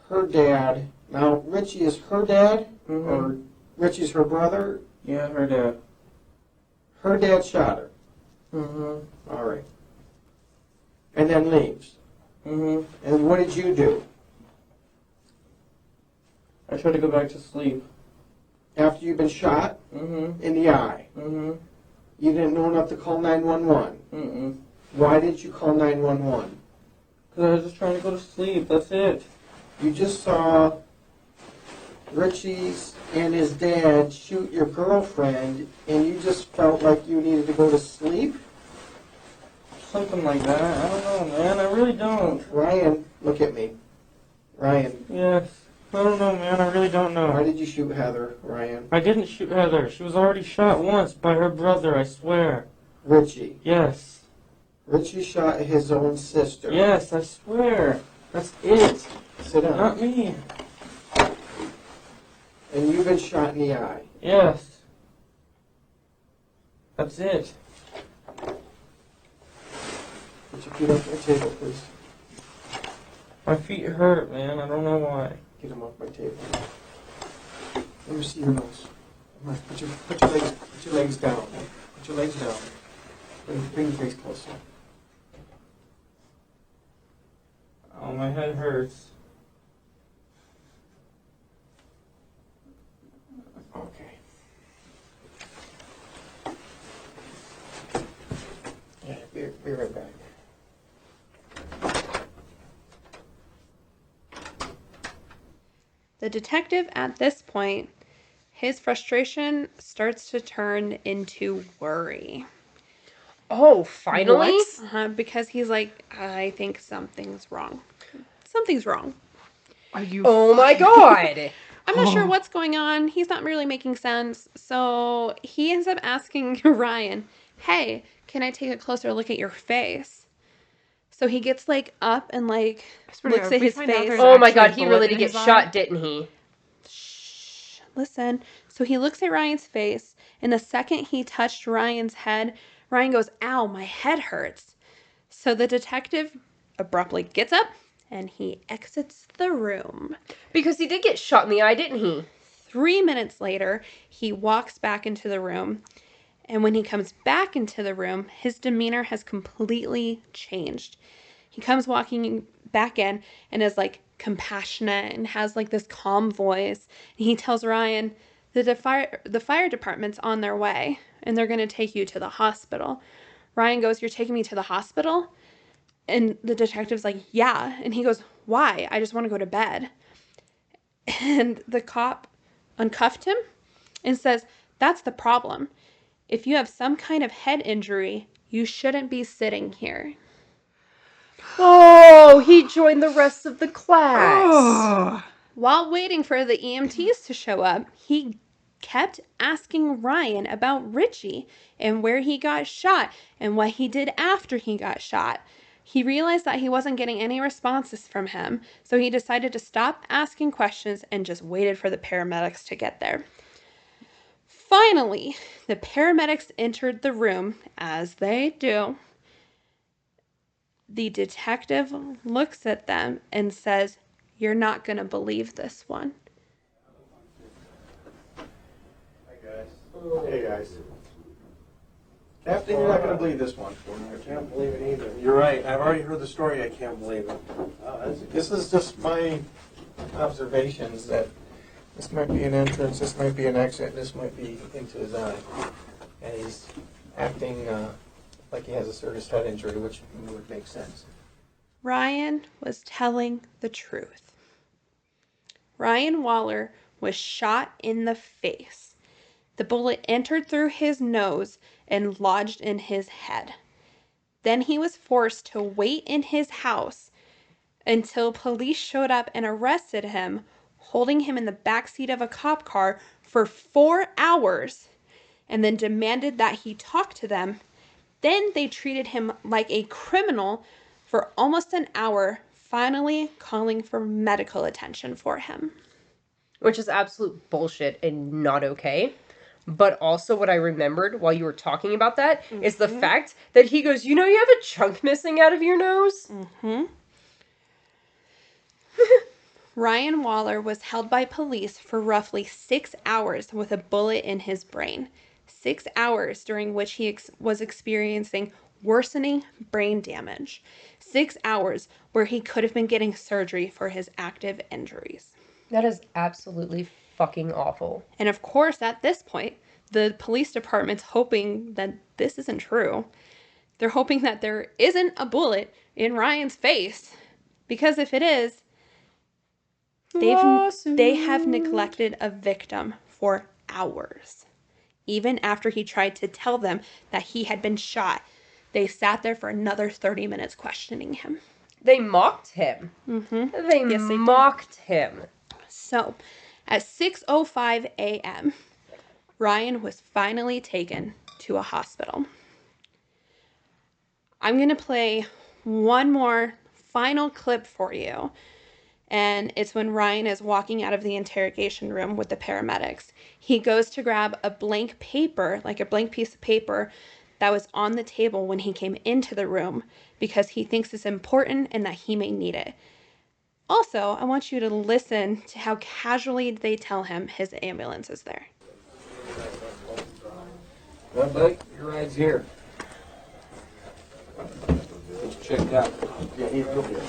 Her dad. Now, Richie is her dad?
Mm-hmm.
Or Richie's her brother?
Yeah, her dad.
Her dad shot her.
Mm-hmm.
All right. And then leaves.
Mm-hmm.
And what did you do?
I tried to go back to sleep.
After you've been shot
Mm-hmm.
in the eye,
Mm-hmm.
you didn't know enough to call 911.
Mm-mm.
Why did you call 911?
Because I was just trying to go to sleep. That's it.
You just saw Richie's and his dad shoot your girlfriend, and you just felt like you needed to go to sleep?
Something like that. I don't know, man. I really don't.
Ryan, look at me. Ryan,
Yes. I don't know, man. I really don't know.
Why did you shoot Heather, Ryan?
I didn't shoot Heather. She was already shot once by her brother, I swear.
Richie.
Yes.
Richie shot his own sister.
Yes, I swear. That's it.
Sit down.
Not me.
And you've been shot in the eye.
Yes. That's it.
Put your feet up on the table, please.
My feet hurt, man. I don't know why.
Get them off my table. Let me see your nose. Come on, put your legs down. Put your legs down. Bring your face closer.
Oh, my head hurts.
Okay. Yeah, be right back.
The detective at this point, his frustration starts to turn into worry.
Oh, finally?
Because he's like, I think something's wrong. Something's wrong.
Are you?
Oh my god!
I'm not sure what's going on. He's not really making sense. So he ends up asking Ryan, hey, can I take a closer look at your face? So he gets like up and like looks at his face.
Oh my god,
actually
he
a
really
bullet
did
in
get
his
shot,
eye?
didn't he?
Shh, listen. So he looks at Ryan's face, and the second he touched Ryan's head, Ryan goes, ow, my head hurts. So the detective abruptly gets up and he exits the room.
Because he did get shot in the eye, didn't he?
3 minutes later, he walks back into the room. And when he comes back into the room, his demeanor has completely changed. He comes walking back in and is like compassionate and has like this calm voice. And he tells Ryan, the fire department's on their way and they're going to take you to the hospital. Ryan goes, you're taking me to the hospital? And the detective's like, yeah. And he goes, why? I just want to go to bed. And the cop uncuffed him and says, that's the problem. If you have some kind of head injury, you shouldn't be sitting here.
Oh, he joined the rest of the class.
Oh.
While waiting for the EMTs to show up, he kept asking Ryan about Richie and where he got shot and what he did after he got shot. He realized that he wasn't getting any responses from him, so he decided to stop asking questions and just waited for the paramedics to get there. Finally, the paramedics entered the room, as they do. The detective looks at them and says, you're not going to believe this one.
Hey guys. Captain, you're not going to believe this one.
I can't believe it either. You're right. I've already heard the story. I can't believe it.
This is just my observations that this might be an entrance, this might be an exit, this might be into his eye. And he's acting like he has a serious head injury, which would make sense.
Ryan was telling the truth. Ryan Waller was shot in the face. The bullet entered through his nose and lodged in his head. Then he was forced to wait in his house until police showed up and arrested him, holding him in the backseat of a cop car for 4 hours, and then demanded that he talk to them. Then they treated him like a criminal for almost an hour, finally calling for medical attention for him.
Which is absolute bullshit and not okay. But also what I remembered while you were talking about that is the fact that he goes, you know, you have a chunk missing out of your nose?
Ryan Waller was held by police for roughly 6 hours with a bullet in his brain. 6 hours during which he was experiencing worsening brain damage. 6 hours where he could have been getting surgery for his active injuries.
That is absolutely fucking awful.
And of course, at this point, the police department's hoping that this isn't true. They're hoping that there isn't a bullet in Ryan's face. Because if it is, they have neglected a victim for hours. Even after he tried to tell them that he had been shot, they sat there for another 30 minutes questioning him.
They mocked him.
Mm-hmm.
They
Yes, they did.
mocked him.
So, at 6:05 a.m., Ryan was finally taken to a hospital. I'm going to play one more final clip for you. And it's when Ryan is walking out of the interrogation room with the paramedics. He goes to grab a blank paper, like a blank piece of paper that was on the table when he came into the room because he thinks it's important and that he may need it. Also, I want you to listen to how casually they tell him his ambulance is there.
Well, buddy, your ride's here. It's checked out. Yeah, you'll be right.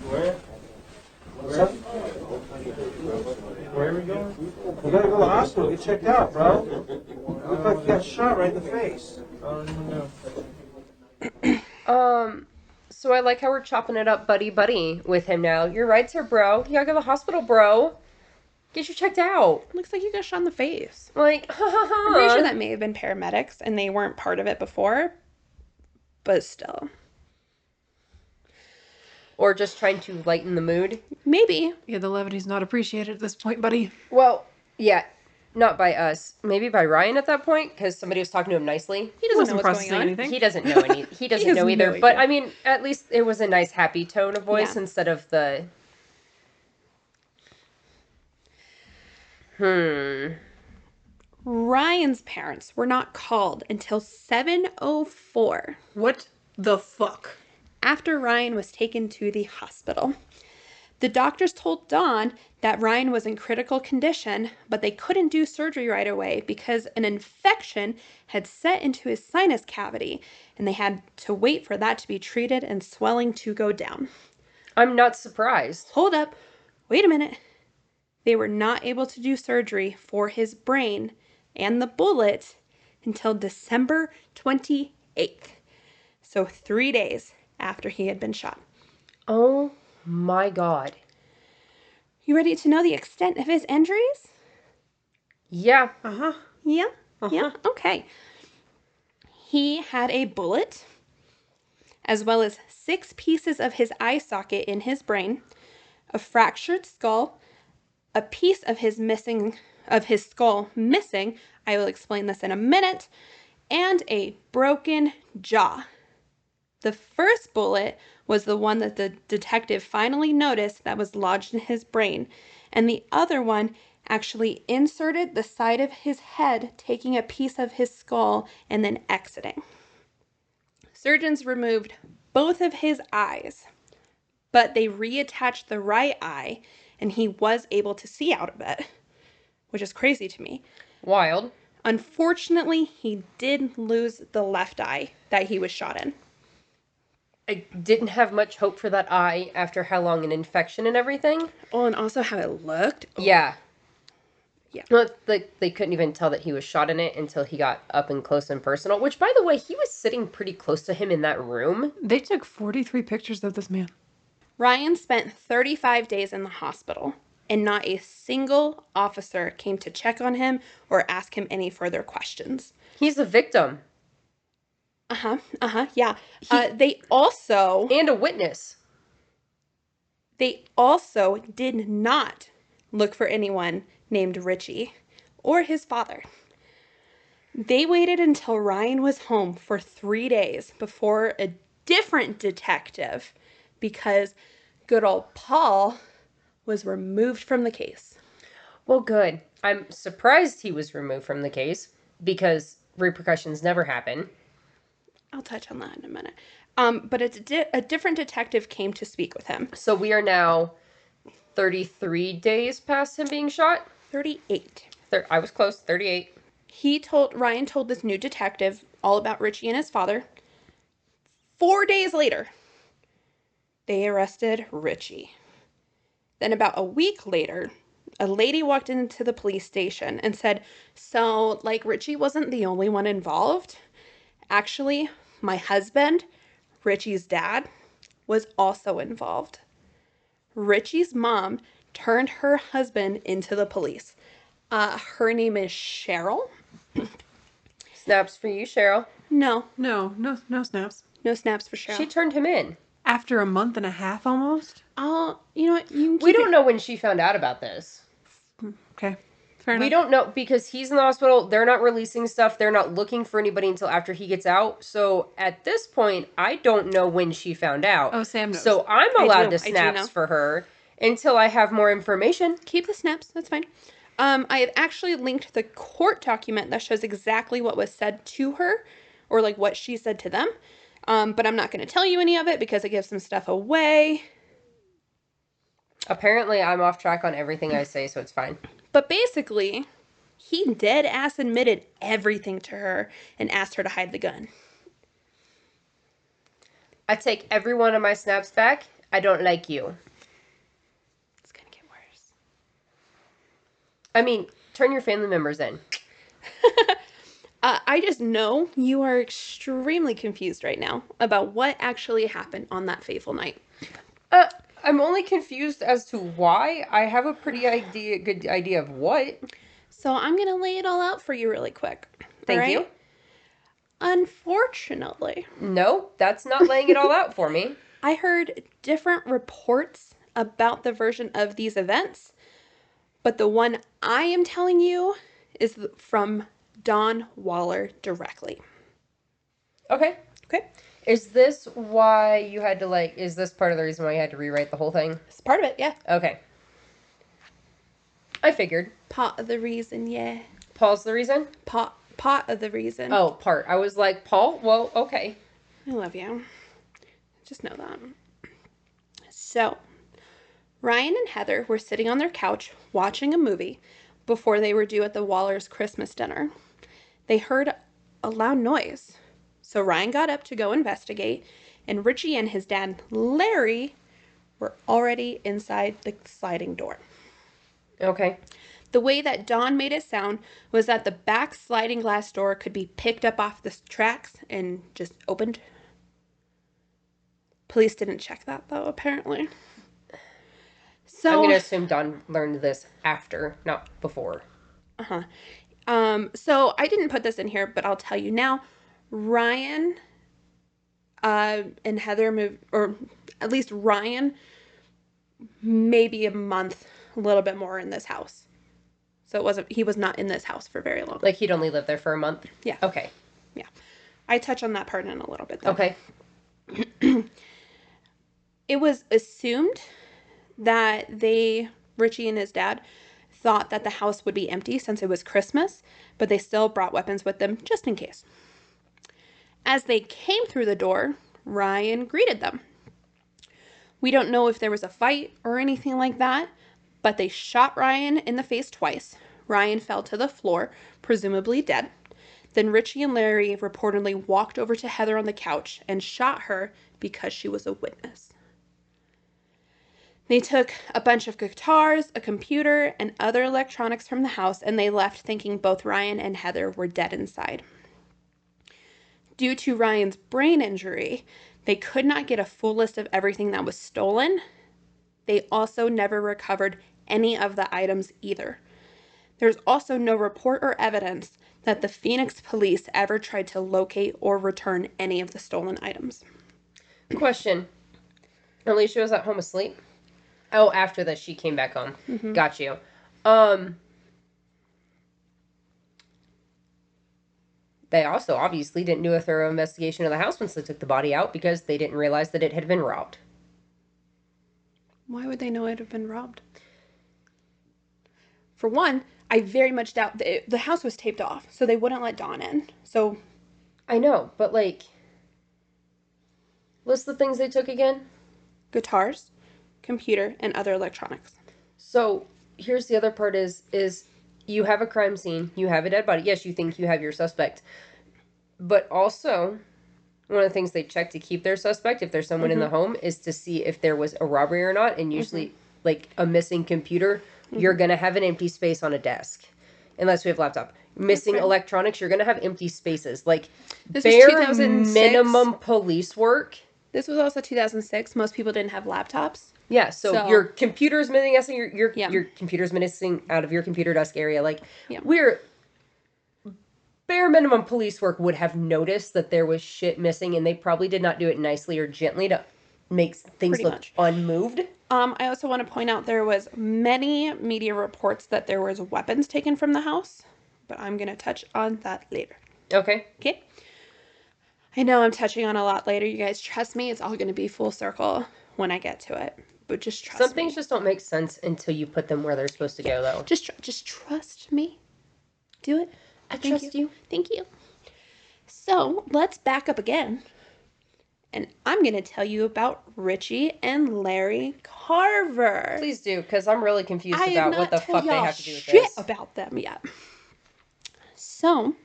Where?
What's up?
Where are we going?
We gotta go to the hospital. Get checked out, bro. Look like you got shot right in the face.
Oh, no.
So I like how we're chopping it up buddy with him now. Your rights here, bro. You gotta go to the hospital, bro. Get you checked out.
Looks like you got shot in the face.
Like,
I'm pretty sure that may have been paramedics and they weren't part of it before, but still.
Or just trying to lighten the mood.
Maybe.
Yeah, the levity's not appreciated at this point, buddy.
Well, yeah, not by us. Maybe by Ryan at that point, because somebody was talking to him nicely.
He doesn't know
Wasn't
what's
processing
going on.
anything.
He doesn't know any. He doesn't
has
know either.
no
But
idea.
I mean, at least it was a nice, happy tone of voice
Yeah.
instead of the.
Ryan's parents were not called until 7:04
What the fuck?
after Ryan was taken to the hospital. The doctors told Dawn that Ryan was in critical condition, but they couldn't do surgery right away because an infection had set into his sinus cavity, and they had to wait for that to be treated and swelling to go down.
I'm not surprised.
Hold up. Wait a minute. They were not able to do surgery for his brain and the bullet until December 28th. So 3 days after he had been shot.
Oh my god.
You ready to know the extent of his injuries?
Yeah.
Uh-huh.
Yeah? Yeah? Okay. He had a bullet, as well as 6 pieces of his eye socket in his brain, a fractured skull, a piece of his skull missing, I will explain this in a minute, and a broken jaw. The first bullet was the one that the detective finally noticed that was lodged in his brain, and the other one actually inserted the side of his head, taking a piece of his skull and then exiting. Surgeons removed both of his eyes, but they reattached the right eye, and he was able to see out of it, which is crazy to me.
Wild.
Unfortunately, he did lose the left eye that he was shot in.
I didn't have much hope for that eye after how long an infection and everything.
Oh, and also how it looked. Oh,
Yeah.
Yeah.
Well, like they couldn't even tell that he was shot in it until he got up and close and personal. Which, by the way, he was sitting pretty close to him in that room.
They took 43 pictures of this man.
Ryan spent 35 days in the hospital, and not a single officer came to check on him or ask him any further questions.
He's a victim
Yeah. They also
and a witness.
did not look for anyone named Richie or his father. They waited until Ryan was home for 3 days before a different detective, because good old Paul was removed from the case.
Well, good. I'm surprised he was removed from the case because repercussions never happen.
I'll touch on that in a minute. But a different detective came to speak with him.
So we are now 33 days past him being shot.
38.
I was close. 38.
Ryan told this new detective all about Richie and his father. 4 days later, they arrested Richie. Then about a week later, a lady walked into the police station and said, so, like, Richie wasn't the only one involved. Actually, my husband, Richie's dad, was also involved. Richie's mom turned her husband into the police. Her name is Cheryl.
Snaps for you, Cheryl.
No,
No snaps.
No snaps for Cheryl.
She turned him in.
After a month and a half almost?
Oh, you know what? You can
We
keep
don't know when she found out about this.
Okay. Fair enough.
We don't know because he's in the hospital. They're not releasing stuff. They're not looking for anybody until after he gets out. So at this point, I don't know when she found out.
Oh, Sam knows.
So I'm
I
allowed
do.
to
I do
snaps
know.
for her until I have more information.
keep the snaps. That's fine. I have actually linked the court document that shows exactly what was said to her, or like what she said to them. But I'm not going to tell you any of it because it gives some stuff away.
Apparently, I'm off track on everything I say, so it's fine.
But basically, he dead ass admitted everything to her and asked her to hide the gun.
I take every one of my snaps back. I don't like you.
It's going to get worse.
I mean, turn your family members in.
I just know you are extremely confused right now about what actually happened on that fateful night.
I'm only confused as to why. I have a pretty good idea of what.
So I'm going to lay it all out for you really quick.
Thank you.
Unfortunately,
No, that's not laying it all out for me.
I heard different reports about the version of these events, but the one I am telling you is from Don Waller directly.
Okay.
Okay?
Is this why you had to, is this part of the reason why you had to rewrite the whole thing?
It's part of it, yeah.
Okay. I figured.
Part of the reason, yeah.
Paul's the reason?
Part of the reason.
Oh, part. I was like, Paul? Well, okay.
I love you. Just know that. So, Ryan and Heather were sitting on their couch watching a movie before they were due at the Wallers' Christmas dinner. They heard a loud noise. So Ryan got up to go investigate, and Richie and his dad, Larry, were already inside the sliding door.
Okay.
The way that Dawn made it sound was that the back sliding glass door could be picked up off the tracks and just opened. Police didn't check that, though, apparently. So,
I'm going to assume Don learned this after, not before.
So I didn't put this in here, but I'll tell you now. Ryan and Heather moved, or at least Ryan, maybe a month, a little bit more in this house. So he was not in this house for very long.
Like he'd only lived there for a month?
Yeah.
Okay.
Yeah. I touch on that part in a little bit, though.
Okay.
It was assumed that Richie and his dad, thought that the house would be empty since it was Christmas, but they still brought weapons with them just in case. As they came through the door, Ryan greeted them. We don't know if there was a fight or anything like that, but they shot Ryan in the face twice. Ryan fell to the floor, presumably dead. Then Richie and Larry reportedly walked over to Heather on the couch and shot her because she was a witness. They took a bunch of guitars, a computer, and other electronics from the house, and they left thinking both Ryan and Heather were dead inside. Due to Ryan's brain injury, they could not get a full list of everything that was stolen. They also never recovered any of the items either. There's also no report or evidence that the Phoenix police ever tried to locate or return any of the stolen items.
Question. Alicia was at home asleep? Oh, after this, she came back home. Mm-hmm. Got you. They also obviously didn't do a thorough investigation of the house once they took the body out because they didn't realize that it had been robbed.
Why would they know it had been robbed? For one, I very much doubt that the house was taped off, so they wouldn't let Dawn in. So,
I know, but list the things they took again.
Guitars, computer, and other electronics.
So here's the other part: is you have a crime scene, you have a dead body. Yes, you think you have your suspect, but also one of the things they check to keep their suspect, if there's someone in the home, is to see if there was a robbery or not. And usually, like a missing computer, you're gonna have an empty space on a desk, unless we have laptop. Missing electronics, you're gonna have empty spaces. Like
This
bare
was 2006.
minimum police work.
This was also 2006. Most people didn't have laptops.
Yeah, so your computer's missing. Your computer's missing out of your computer desk area. Like we're bare minimum police work would have noticed that there was shit missing, and they probably did not do it nicely or gently to make things
Pretty
look
much.
unmoved.
I also want to point out there was many media reports that there was weapons taken from the house, but I'm going to touch on that later.
Okay.
Okay? I know I'm touching on a lot later. You guys trust me. It's all going to be full circle when I get to it. But just trust
Some
me.
things just don't make sense until you put them where they're supposed to go, though.
Just trust me. Do it.
I
Thank
trust you.
Thank you. So let's back up again. And I'm going to tell you about Richie and Larry Carver.
Please do, because I'm really confused
I have
about
not
what the
told
fuck they
y'all
have to do with
shit
this.
about them yet. So I'm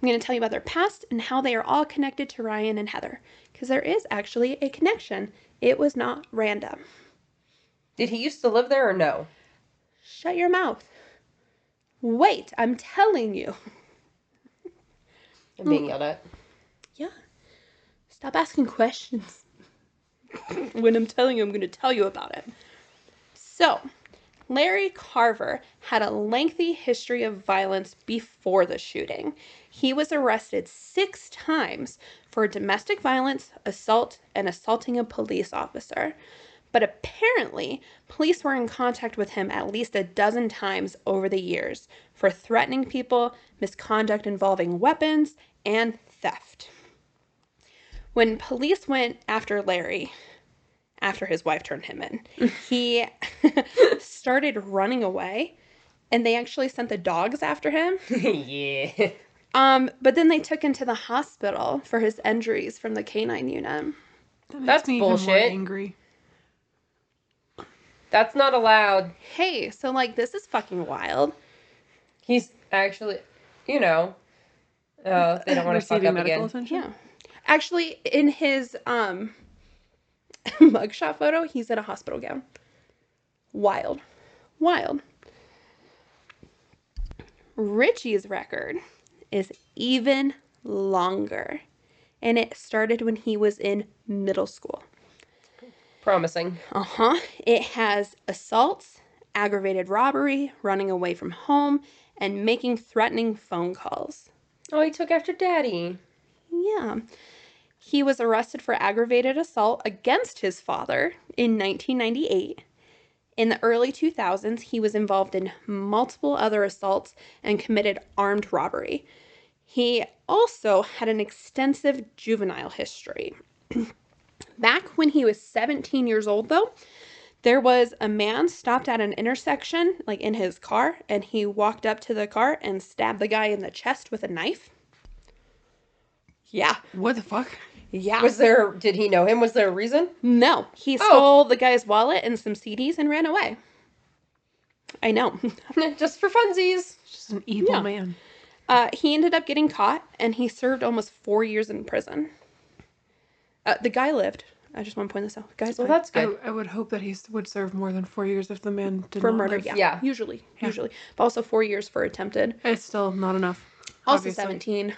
going to tell you about their past and how they are all connected to Ryan and Heather. Because there is actually a connection. It was not random.
Did he used to live there or no?
Shut your mouth. Wait, I'm telling you.
I'm being yelled at.
Yeah. Stop asking questions. When I'm telling you, I'm going to tell you about it. So, Larry Carver had a lengthy history of violence before the shooting. He was arrested 6 times for domestic violence, assault, and assaulting a police officer. But apparently, police were in contact with him at least a dozen times over the years for threatening people, misconduct involving weapons, and theft. When police went after Larry, after his wife turned him in, he started running away, and they actually sent the dogs after him.
Yeah.
But then they took him to the hospital for his injuries from the canine unit.
That makes
That's
me even more
bullshit.
angry.
That's not allowed.
Hey, so like this is fucking wild.
He's actually, you know, they don't want to fuck
Receiving
up
medical
again.
attention?
Yeah. Actually, in his mugshot photo, he's in a hospital gown. Wild. Wild. Richie's record is even longer. And it started when he was in middle school.
Promising.
It has assaults, aggravated robbery, running away from home, and making threatening phone calls.
Oh, he took after Daddy.
Yeah. He was arrested for aggravated assault against his father in 1998. In the early 2000s, he was involved in multiple other assaults and committed armed robbery. He also had an extensive juvenile history. Back when he was 17 years old, though, there was a man stopped at an intersection, like in his car, and he walked up to the car and stabbed the guy in the chest with a knife. Yeah.
What the fuck?
Yeah.
Did he know him? Was there a reason?
No. He stole the guy's wallet and some CDs and ran away. I know.
Just for funsies.
Just an evil
Yeah.
man.
He ended up getting caught, and he served almost 4 years in prison. The guy lived. I just want to point this out. The guy's
Well,
fine.
that's good.
I would hope that he would serve more than 4 years if the man did
For
not
murder,
live.
yeah.
Yeah.
Usually. But also 4 years for attempted.
It's still not enough.
Also
obviously.
17.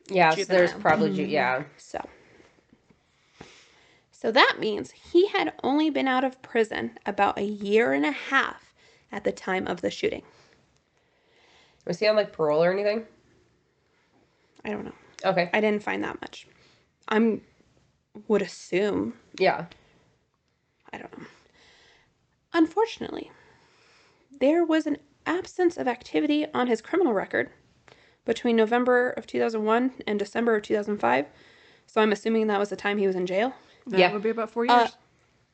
Yeah, so there's
Juvenile.
probably, yeah.
So that means he had only been out of prison about a year and a half at the time of the shooting.
Was he on, like, parole or anything?
I don't know.
Okay.
I didn't find that much. Would assume.
Yeah.
I don't know. Unfortunately, there was an absence of activity on his criminal record between November of 2001 and December of 2005. So I'm assuming that was the time he was in jail.
That would be about 4 years.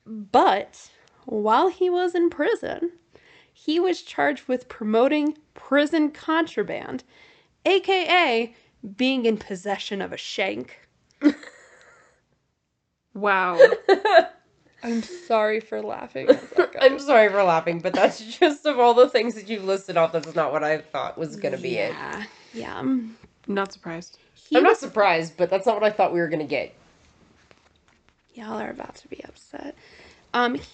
But while he was in prison, he was charged with promoting prison contraband, aka being in possession of a shank.
Wow.
I'm sorry for laughing.
I'm sorry for laughing, but that's just of all the things that you've listed off, that's not what I thought was going to be it.
Yeah.
Not surprised.
I'm not surprised, but that's not what I thought we were going to get.
Y'all are about to be upset.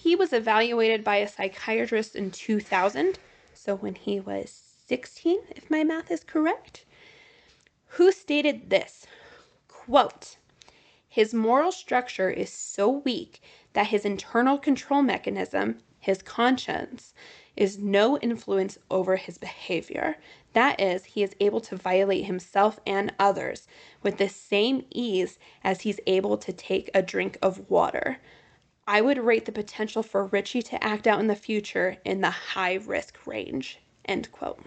He was evaluated by a psychiatrist in 2000, so when he was 16, if my math is correct, who stated this, quote, "His moral structure is so weak that his internal control mechanism, his conscience, is no influence over his behavior. That is, he is able to violate himself and others with the same ease as he's able to take a drink of water. I would rate the potential for Richie to act out in the future in the high risk range. End quote.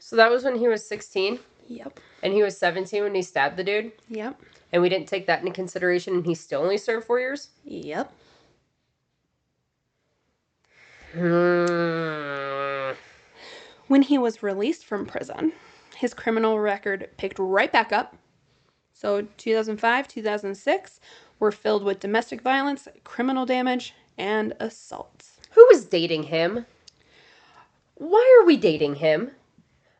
So that was when he was 16?
Yep.
And he was 17 when he stabbed the dude?
Yep.
And we didn't take that into consideration and he still only served 4 years?
Yep. When he was released from prison, his criminal record picked right back up. So 2005, 2006 were filled with domestic violence, criminal damage, and assaults.
Who was dating him? Why are we dating him?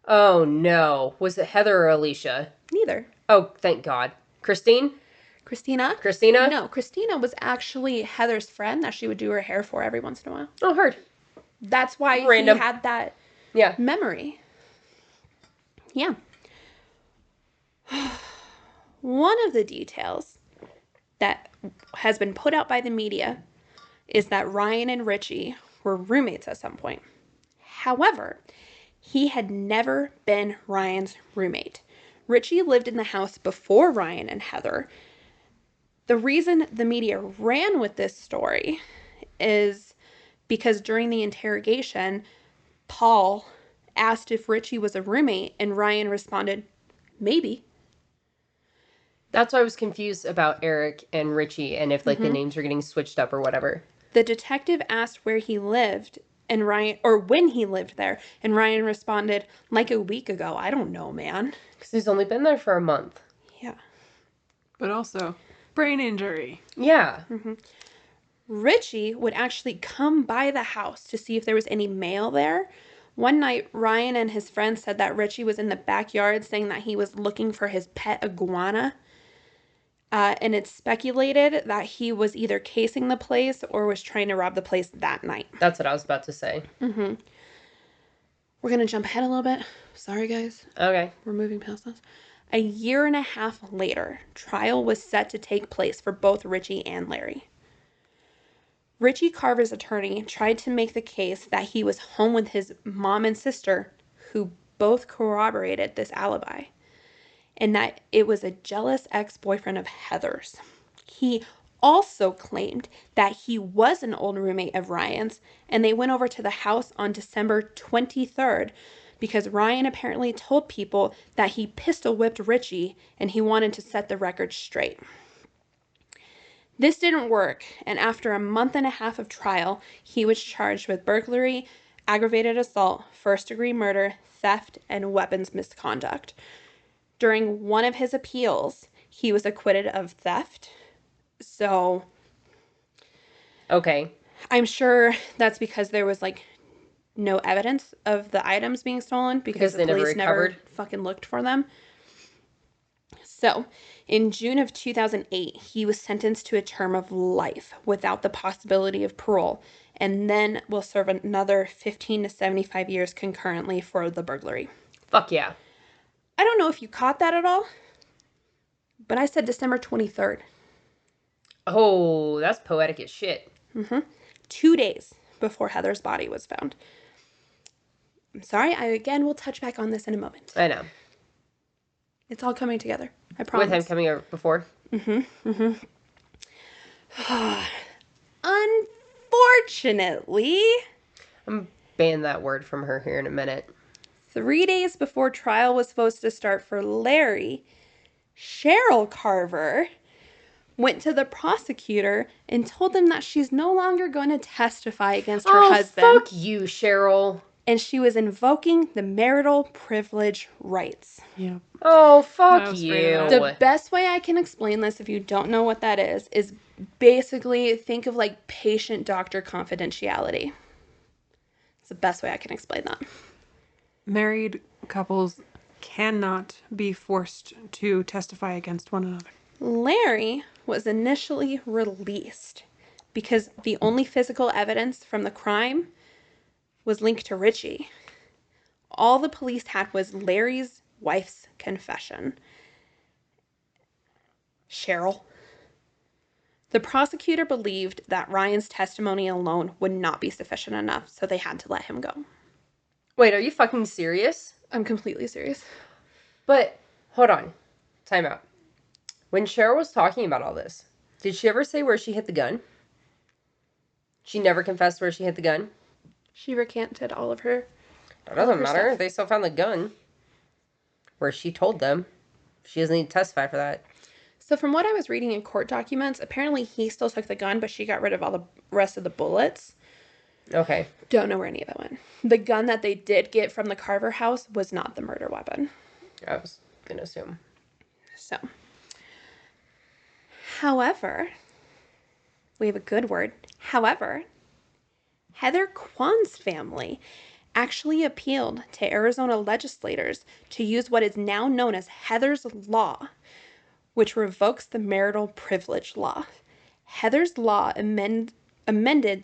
Oh no. Was it Heather or Alicia?
Neither.
Oh, thank God. Christine?
Christina?
Christina?
No, Christina was actually Heather's friend that she would do her hair for every once in a while.
Oh, heard.
That's why
Random.
he had that
Yeah.
memory. Yeah. One of the details that has been put out by the media is that Ryan and Richie were roommates at some point. However, he had never been Ryan's roommate. Richie lived in the house before Ryan and Heather. The reason the media ran with this story is because during the interrogation, Paul asked if Richie was a roommate, and Ryan responded, maybe.
That's why I was confused about Eric and Richie and if, like, the names were getting switched up or whatever.
The detective asked where he lived, and Ryan, or when he lived there, and Ryan responded, like a week ago. I don't know, man.
Because he's only been there for a month.
Yeah.
But also, brain injury.
Yeah.
Richie would actually come by the house to see if there was any mail there. One night, Ryan and his friends said that Richie was in the backyard saying that he was looking for his pet iguana. And it's speculated that he was either casing the place or was trying to rob the place that night.
That's what I was about to say.
We're going to jump ahead a little bit. Sorry, guys.
Okay.
We're moving past this. A year and a half later, trial was set to take place for both Richie and Larry. Richie Carver's attorney tried to make the case that he was home with his mom and sister, who both corroborated this alibi, and that it was a jealous ex-boyfriend of Heather's. He also claimed that he was an old roommate of Ryan's, and they went over to the house on December 23rd because Ryan apparently told people that he pistol whipped Richie and he wanted to set the record straight. This didn't work, and after a month and a half of trial, he was charged with burglary, aggravated assault, first-degree murder, theft, and weapons misconduct. During one of his appeals, he was acquitted of theft. So,
Okay.
I'm sure that's because there was, like, no evidence of the items being stolen because
they
the police never
recovered.
fucking looked for them. So, in June of 2008, he was sentenced to a term of life without the possibility of parole, and then will serve another 15 to 75 years concurrently for the burglary.
Fuck yeah.
I don't know if you caught that at all, but I said December 23rd.
Oh, that's poetic as shit.
2 days before Heather's body was found. I'm sorry, I again will touch back on this in a moment.
I know.
It's all coming together. I promise.
With him coming over before?
Unfortunately,
I'm banning that word from her here in a minute.
3 days before trial was supposed to start for Larry, Cheryl Carver went to the prosecutor and told them that she's no longer going to testify against her husband.
Fuck you, Cheryl.
And she was invoking the marital privilege rights.
Yeah.
Oh,
I
fuck
was
you.
afraid of
The best way I can explain this, if you don't know what that is basically think of like patient-doctor confidentiality. It's the best way I can explain that.
Married couples cannot be forced to testify against one another.
Larry was initially released because the only physical evidence from the crime was linked to Richie. All the police had was Larry's wife's confession. Cheryl. The prosecutor believed that Ryan's testimony alone would not be sufficient enough, so they had to let him go.
Wait, are you fucking serious?
I'm completely serious.
But, hold on. Time out. When Cheryl was talking about all this, did she ever say where she hit the gun? She never confessed where she hit the gun?
She recanted all of her.
That doesn't
her
matter.
stuff.
They still found the gun. Where she told them. She doesn't need to testify for that.
So from what I was reading in court documents, apparently he still took the gun, but she got rid of all the rest of the bullets.
Okay.
Don't know where any of it went. The gun that they did get from the Carver house was not the murder weapon.
I was going to assume.
So, however, we have a good word. However, Heather Quan's family actually appealed to Arizona legislators to use what is now known as Heather's Law, which revokes the marital privilege law. Heather's Law amended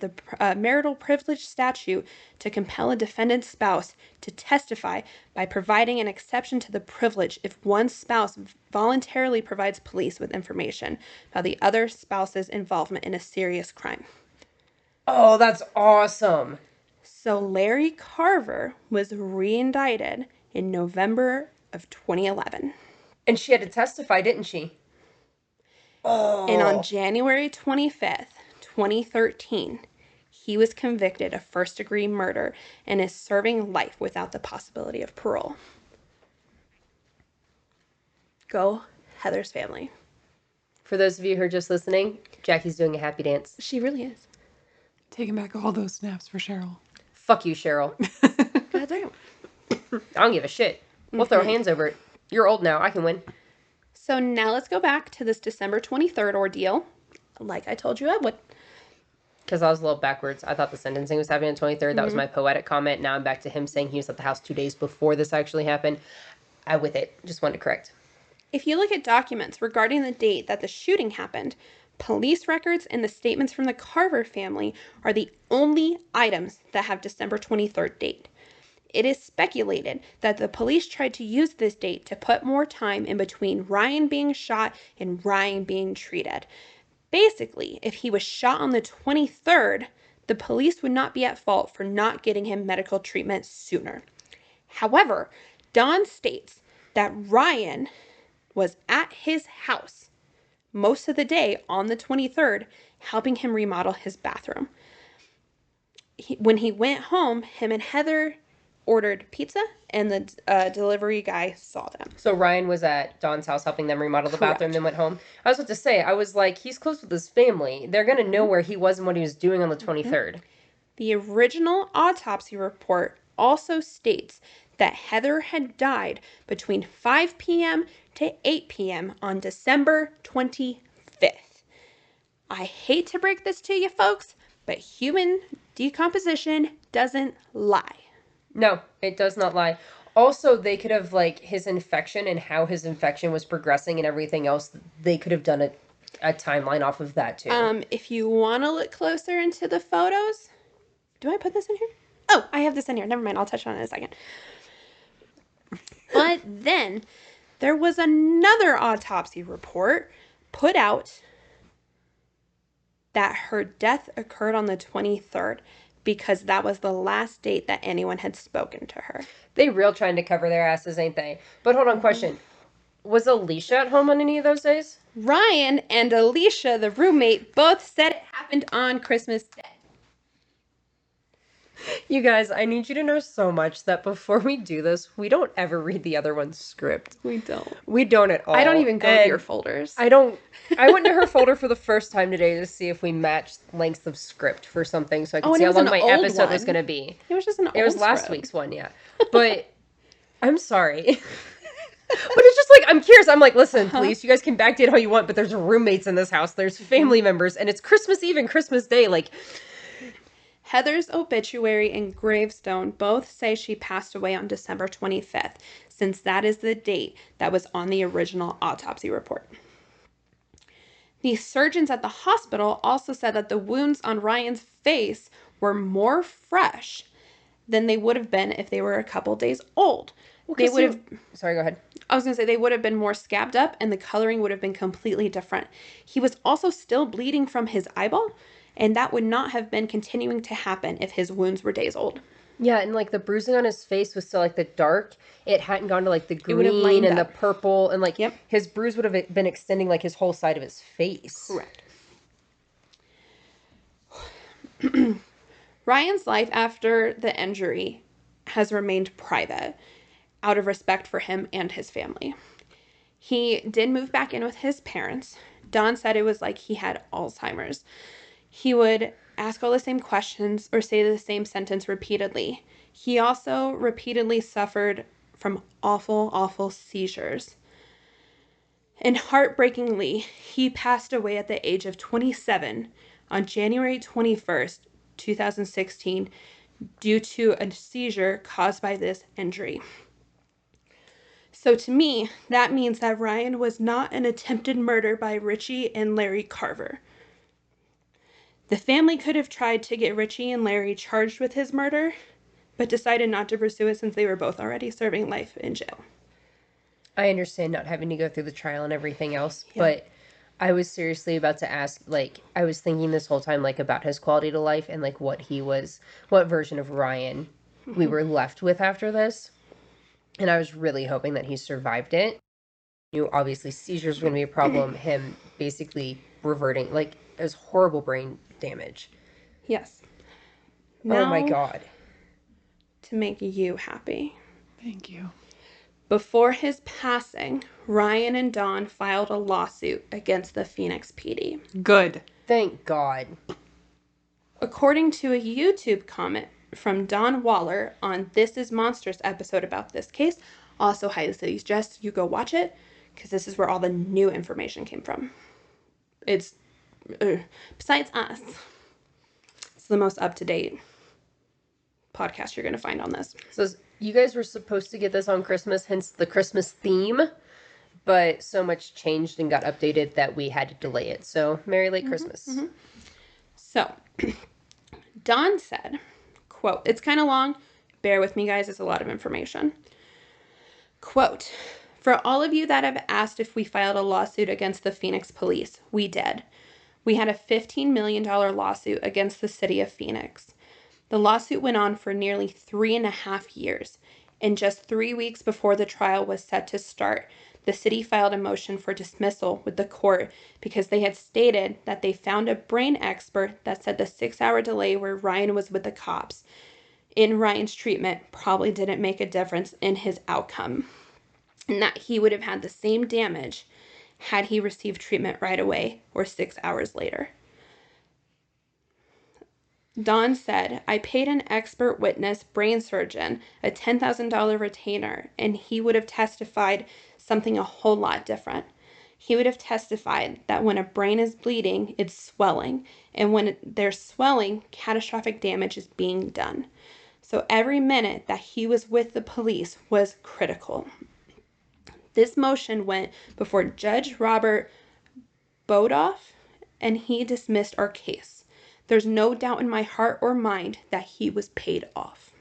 the marital privilege statute to compel a defendant's spouse to testify by providing an exception to the privilege if one spouse voluntarily provides police with information about the other spouse's involvement in a serious crime.
Oh, that's awesome.
So Larry Carver was reindicted in November of 2011.
And she had to testify, didn't she? Oh.
And on January 25th, 2013, he was convicted of first-degree murder and is serving life without the possibility of parole. Go Heather's family.
For those of you who are just listening, Jackie's doing a happy dance.
She really is.
Taking back all those snaps for Cheryl.
Fuck you, Cheryl.
God damn.
I don't give a shit. We'll throw hands over it. You're old now. I can win.
So now let's go back to this December 23rd ordeal, like I told you I would.
Because I was a little backwards. I thought the sentencing was happening on 23rd. That was my poetic comment. Now I'm back to him saying he was at the house 2 days before this actually happened. I with it. Just wanted to correct.
If you look at documents regarding the date that the shooting happened, police records and the statements from the Carver family are the only items that have December 23rd date. It is speculated that the police tried to use this date to put more time in between Ryan being shot and Ryan being treated. Basically, if he was shot on the 23rd, the police would not be at fault for not getting him medical treatment sooner. However, Don states that Ryan was at his house most of the day on the 23rd, helping him remodel his bathroom. When he went home, him and Heather ordered pizza, and the delivery guy saw them.
So Ryan was at Dawn's house helping them remodel the
Correct.
bathroom, then went home. I was about to say, I was like, he's close with his family. They're going to know where he was and what he was doing on the 23rd.
The original autopsy report also states that Heather had died between 5 p.m. to 8 p.m. on December 25th. I hate to break this to you folks, but human decomposition doesn't lie.
No, it does not lie. Also, they could have, like, his infection and how his infection was progressing and everything else, they could have done a timeline off of that, too.
If you want to look closer into the photos, do I put this in here? Oh, I have this in here. Never mind. I'll touch on it in a second. But then there was another autopsy report put out that her death occurred on the 23rd because that was the last date that anyone had spoken to her.
They real trying to cover their asses, ain't they? But hold on, question. Was Alicia at home on any of those days?
Ryan and Alicia, the roommate, both said it happened on Christmas Day.
You guys, I need you to know so much that before we do this, we don't ever read the other one's script.
We don't.
We don't at all.
I don't even go to
And
your folders.
I don't. I went to her folder for the first time today to see if we matched lengths of script for something so I could
and
see
it
how
was
long
an
my
old
episode was
one.
going to be.
It was just an old
It was last
script.
week's one, yeah. But I'm sorry. But it's just like, I'm curious. I'm like, listen, please, you guys can backdate how you want, but there's roommates in this house. There's family members, and it's Christmas Eve and Christmas Day. Like,
Heather's obituary and gravestone both say she passed away on December 25th, since that is the date that was on the original autopsy report. The surgeons at the hospital also said that the wounds on Ryan's face were more fresh than they would have been if they were a couple days old. They would have...
Sorry, go ahead.
I was going to say they would have been more scabbed up and the coloring would have been completely different. He was also still bleeding from his eyeball, and that would not have been continuing to happen if his wounds were days old.
Yeah, and like the bruising on his face was still like the dark. It hadn't gone to like the
It would have
green
lined
and the
up.
purple, and like
Yep.
his bruise would have been extending like his whole side of his face.
Correct. Ryan's life after the injury has remained private out of respect for him and his family. He did move back in with his parents. Don said it was like he had Alzheimer's. He would ask all the same questions or say the same sentence repeatedly. He also repeatedly suffered from awful, awful seizures. And heartbreakingly, he passed away at the age of 27 on January 21st, 2016, due to a seizure caused by this injury. So to me, that means that Ryan was not an attempted murder by Richie and Larry Carver. The family could have tried to get Richie and Larry charged with his murder, but decided not to pursue it since they were both already serving life in jail.
I understand not having to go through the trial and everything else,
Yeah.
but I was seriously about to ask, like, I was thinking this whole time, like, about his quality to life and, like, what version of Ryan we were left with after this. And I was really hoping that he survived it. You know, obviously, seizures were going to be a problem. Him basically reverting, like, it was horrible brain damage.
Yes.
Oh my
Now,
God.
to make you happy.
Thank you.
Before his passing, Ryan and Dawn filed a lawsuit against the Phoenix PD.
Good.
Thank God.
According to a YouTube comment from Don Waller on This Is Monsters episode about this case, also highly suggest you go watch it because this is where all the new information came from. It's, besides us, it's the most up-to-date podcast you're going to find on this.
So you guys were supposed to get this on Christmas, hence the Christmas theme, but so much changed and got updated that we had to delay it. So Merry Late Christmas.
Mm-hmm. So, Don said, quote, it's kind of long. Bear with me, guys. It's a lot of information. Quote, for all of you that have asked if we filed a lawsuit against the Phoenix police, we did. We had a $15 million lawsuit against the city of Phoenix. The lawsuit went on for nearly 3.5 years, and just 3 weeks before the trial was set to start, the city filed a motion for dismissal with the court because they had stated that they found a brain expert that said the 6-hour delay where Ryan was with the cops in Ryan's treatment probably didn't make a difference in his outcome, and that he would have had the same damage had he received treatment right away or 6 hours later. Don said, I paid an expert witness brain surgeon a $10,000 retainer, and he would have testified something a whole lot different. He would have testified that when a brain is bleeding, it's swelling, and when there's swelling, catastrophic damage is being done. So every minute that he was with the police was critical. This motion went before Judge Robert Bodoff, and he dismissed our case. There's no doubt in my heart or mind that he was paid off.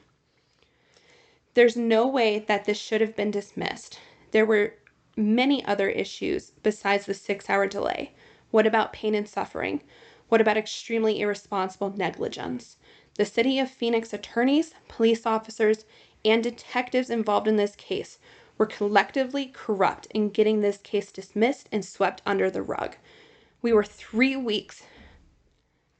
There's no way that this should have been dismissed. There were many other issues besides the 6-hour delay. What about pain and suffering? What about extremely irresponsible negligence? The city of Phoenix attorneys, police officers, and detectives involved in this case were collectively corrupt in getting this case dismissed and swept under the rug. We were 3 weeks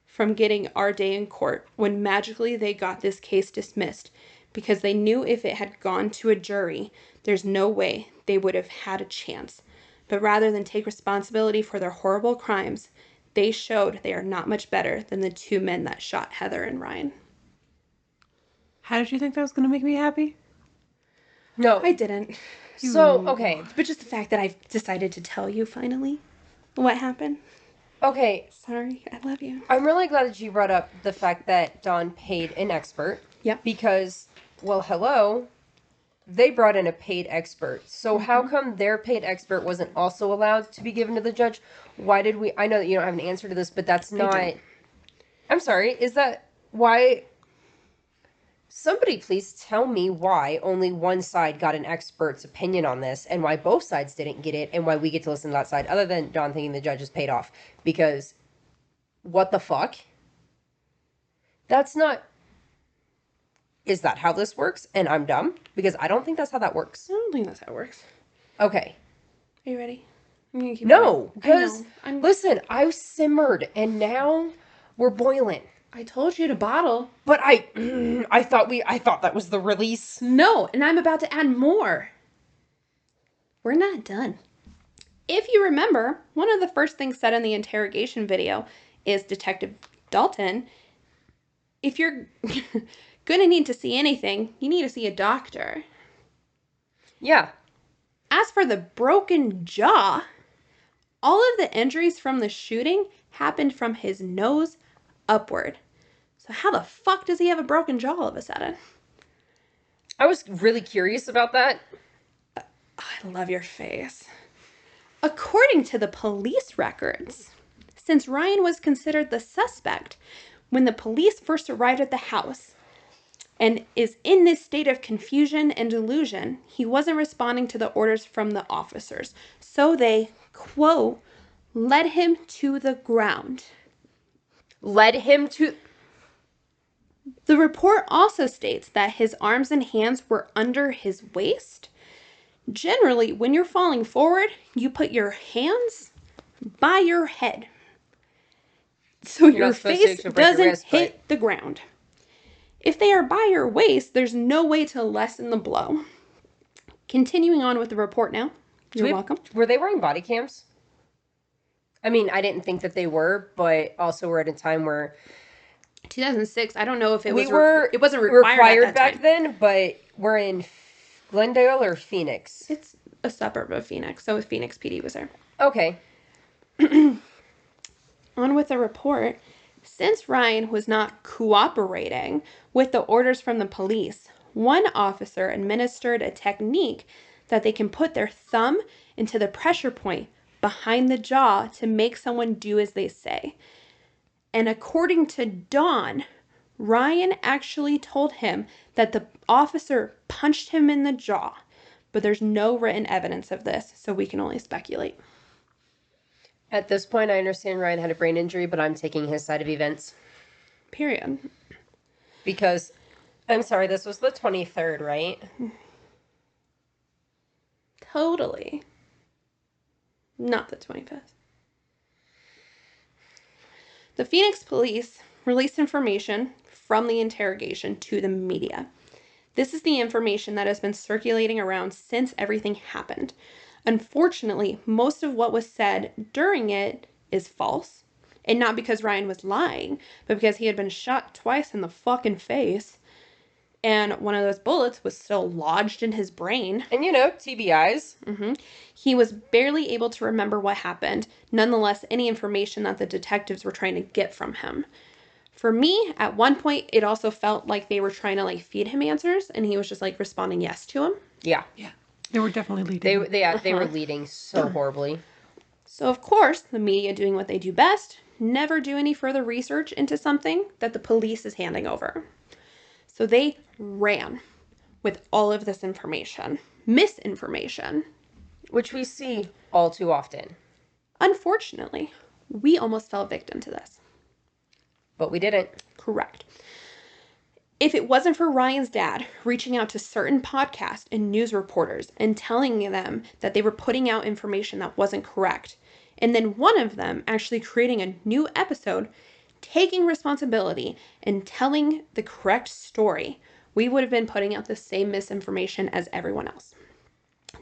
from getting our day in court when magically they got this case dismissed because they knew if it had gone to a jury, there's no way they would have had a chance. But rather than take responsibility for their horrible crimes, they showed they are not much better than the 2 men that shot Heather and Ryan.
How did you think that was going to make me happy?
No.
I didn't.
So, okay.
But just the fact that I've decided to tell you finally what happened.
Okay.
Sorry, I love you.
I'm really glad that you brought up the fact that Don paid an expert.
Yep.
Because, well, hello, they brought in a paid expert. So how come their paid expert wasn't also allowed to be given to the judge? Why did we... I know that you don't have an answer to this, but that's not... I'm sorry, is that... Why... Somebody please tell me why only one side got an expert's opinion on this and why both sides didn't get it and why we get to listen to that side other than Don thinking the judge is paid off. Because what the fuck? That's not... Is that how this works? And I'm dumb? Because I don't think that's how that works.
I don't think that's how it works.
Okay.
Are you ready? I'm gonna keep
No,
going.
because
I know.
listen, I simmered and now we're boiling.
I told you to bottle.
But I thought that was the release.
No, and I'm about to add more. We're not done. If you remember, one of the first things said in the interrogation video is Detective Dalton, if you're gonna need to see anything, you need to see a doctor.
Yeah.
As for the broken jaw, all of the injuries from the shooting happened from his nose upward. So how the fuck does he have a broken jaw all of a sudden?
I was really curious about that.
I love your face. According to the police records, since Ryan was considered the suspect when the police first arrived at the house and is in this state of confusion and delusion, he wasn't responding to the orders from the officers. So they, quote, led him to the ground.
Led him to...
The report also states that his arms and hands were under his waist. Generally, when you're falling forward, you put your hands by your head, so your
not supposed to
face
actually break your
doesn't
wrist, but-
hit the ground. If they are by your waist, there's no way to lessen the blow. Continuing on with the report now. You're welcome.
Were they wearing body cams? I mean, I didn't think that they were, but also we're at a time where
2006. I don't know if it
we
was.
were
It wasn't required at that
back
time.
then, but we're in Glendale or Phoenix.
It's a suburb of Phoenix, so Phoenix PD was there.
Okay.
On with the report. Since Ryan was not cooperating with the orders from the police, one officer administered a technique that they can put their thumb into the pressure point behind the jaw to make someone do as they say. And according to Dawn, Ryan actually told him that the officer punched him in the jaw, but there's no written evidence of this, so we can only speculate.
At this point, I understand Ryan had a brain injury, but I'm taking his side of events.
Period.
Because, I'm sorry, this was the 23rd, right?
Totally. Not the 25th. The Phoenix police released information from the interrogation to the media. This is the information that has been circulating around since everything happened. Unfortunately, most of what was said during it is false. And not because Ryan was lying, but because he had been shot twice in the fucking face. And one of those bullets was still lodged in his brain.
And TBIs.
He was barely able to remember what happened. Nonetheless, any information that the detectives were trying to get from him. For me, at one point, it also felt like they were trying to feed him answers, and he was just responding yes to them.
Yeah.
Yeah. They were definitely leading.
They were leading so horribly.
So, of course, the media doing what they do best, never do any further research into something that the police is handing over. So they ran with all of this information, misinformation.
Which we see all too often.
Unfortunately, we almost fell victim to this.
But we didn't.
Correct. If it wasn't for Ryan's dad reaching out to certain podcasts and news reporters and telling them that they were putting out information that wasn't correct, and then one of them actually creating a new episode, taking responsibility and telling the correct story, we would have been putting out the same misinformation as everyone else.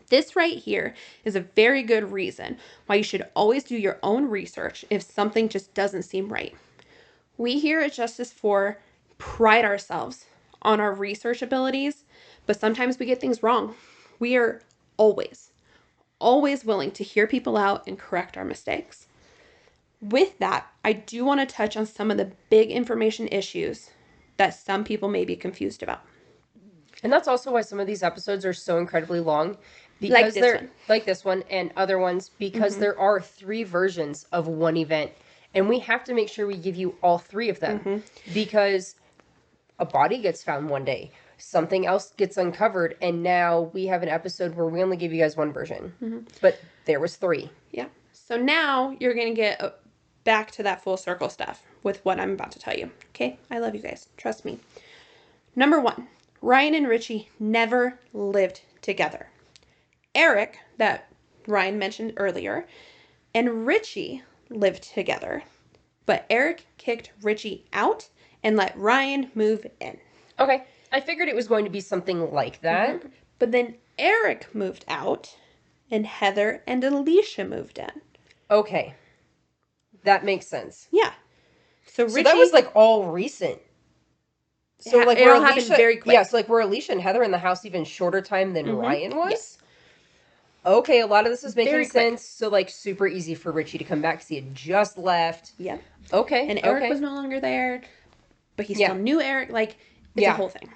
This right here is a very good reason why you should always do your own research if something just doesn't seem right. We here at Justice 4 pride ourselves on our research abilities, but sometimes we get things wrong. We are always willing to hear people out and correct our mistakes. With that, I do want to touch on some of the big information issues that some people may be confused about.
And that's also why some of these episodes are so incredibly long.
Like this one.
Like this one and other ones, because there are 3 versions of one event. And we have to make sure we give you all 3 of them. Because a body gets found one day. Something else gets uncovered. And now we have an episode where we only give you guys one version. But there was 3.
Yeah. So now you're going to get back to that full circle stuff with what I'm about to tell you. Okay? I love you guys. Trust me. Number 1, Ryan and Richie never lived together. Eric, that Ryan mentioned earlier, and Richie lived together. But Eric kicked Richie out and let Ryan move in.
Okay. I figured it was going to be something like that.
Mm-hmm. But then Eric moved out and Heather and Alicia moved in.
Okay. That makes sense.
Yeah. So Richie...
So that was like all recent. So like
it
were
all happened very quick.
Yeah, so like were Alicia and Heather in the house even shorter time than Ryan was?
Yes.
Okay, a lot of this is making
Very quick.
sense. So like super easy for Richie to come back because he had just left.
Yeah.
Okay.
And Eric was no longer there, but he still knew Eric. Like, it's a whole thing.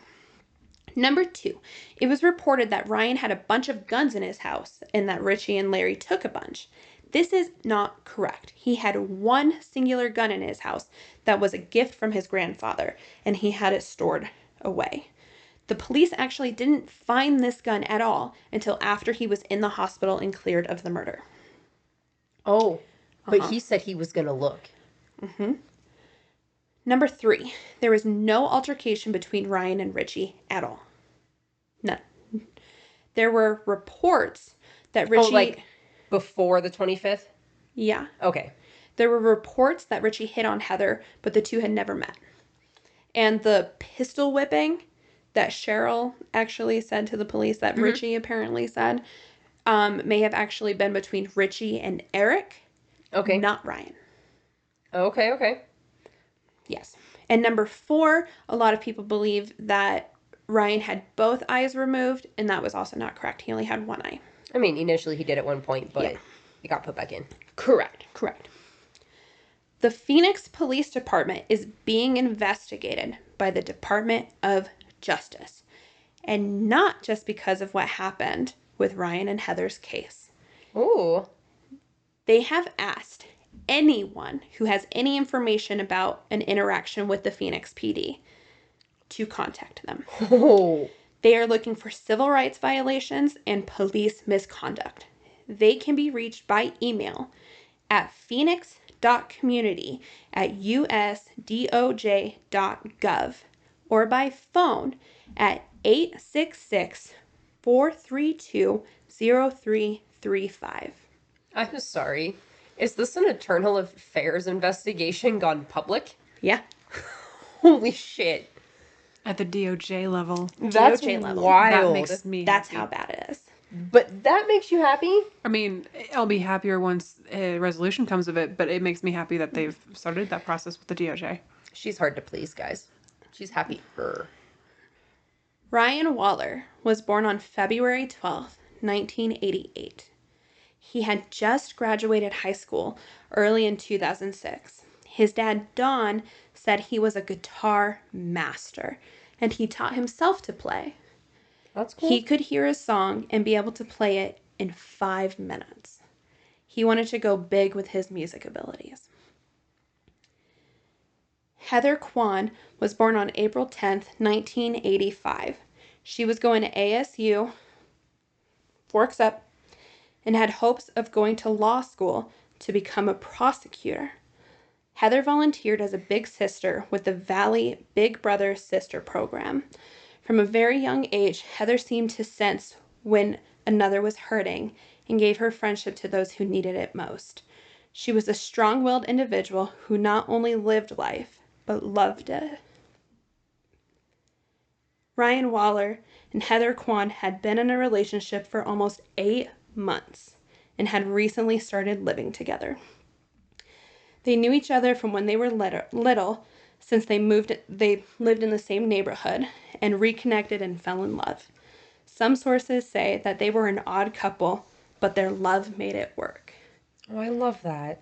Number 2, it was reported that Ryan had a bunch of guns in his house and that Richie and Larry took a bunch. This is not correct. He had one singular gun in his house that was a gift from his grandfather, and he had it stored away. The police actually didn't find this gun at all until after he was in the hospital and cleared of the murder.
Oh, but he said he was going to look.
Mm-hmm. Number 3, there was no altercation between Ryan and Richie at all. None. There were reports that Richie...
Oh, like before the 25th?
Yeah.
Okay.
There were reports that Richie hit on Heather, but the two had never met. And the pistol whipping that Cheryl actually said to the police that Richie apparently said may have actually been between Richie and Eric.
Okay.
Not Ryan.
Okay.
Yes. And number 4, a lot of people believe that Ryan had both eyes removed, and that was also not correct. He only had one eye.
I mean, initially he did at one point, but it got put back in.
Correct. The Phoenix Police Department is being investigated by the Department of Justice, and not just because of what happened with Ryan and Heather's case.
Ooh.
They have asked anyone who has any information about an interaction with the Phoenix PD to contact them.
Oh.
They are looking for civil rights violations and police misconduct. They can be reached by email at phoenix.community@usdoj.gov or by phone at 866-432-0335.
I'm sorry. Is this an Internal Affairs investigation gone public?
Yeah.
Holy shit.
At the DOJ level.
That's
DOJ level.
wild.
That makes me
That's
happy.
how bad it is.
But that makes you happy?
I mean, I'll be happier once a resolution comes of it, but it makes me happy that they've started that process with the DOJ.
She's hard to please, guys. She's happier.
Ryan Waller was born on February 12th, 1988. He had just graduated high school early in 2006. His dad, Don, said he was a guitar master, and he taught himself to play.
That's cool.
He could hear a song and be able to play it in 5 minutes. He wanted to go big with his music abilities. Heather Quan was born on April 10th, 1985. She was going to ASU, Forks Up, and had hopes of going to law school to become a prosecutor. Heather volunteered as a big sister with the Valley Big Brother Sister program. From a very young age, Heather seemed to sense when another was hurting and gave her friendship to those who needed it most. She was a strong-willed individual who not only lived life, but loved it. Ryan Waller and Heather Quan had been in a relationship for almost 8 months and had recently started living together. They knew each other from when they were little, since they lived in the same neighborhood and reconnected and fell in love. Some sources say that they were an odd couple, but their love made it work.
Oh, I love that.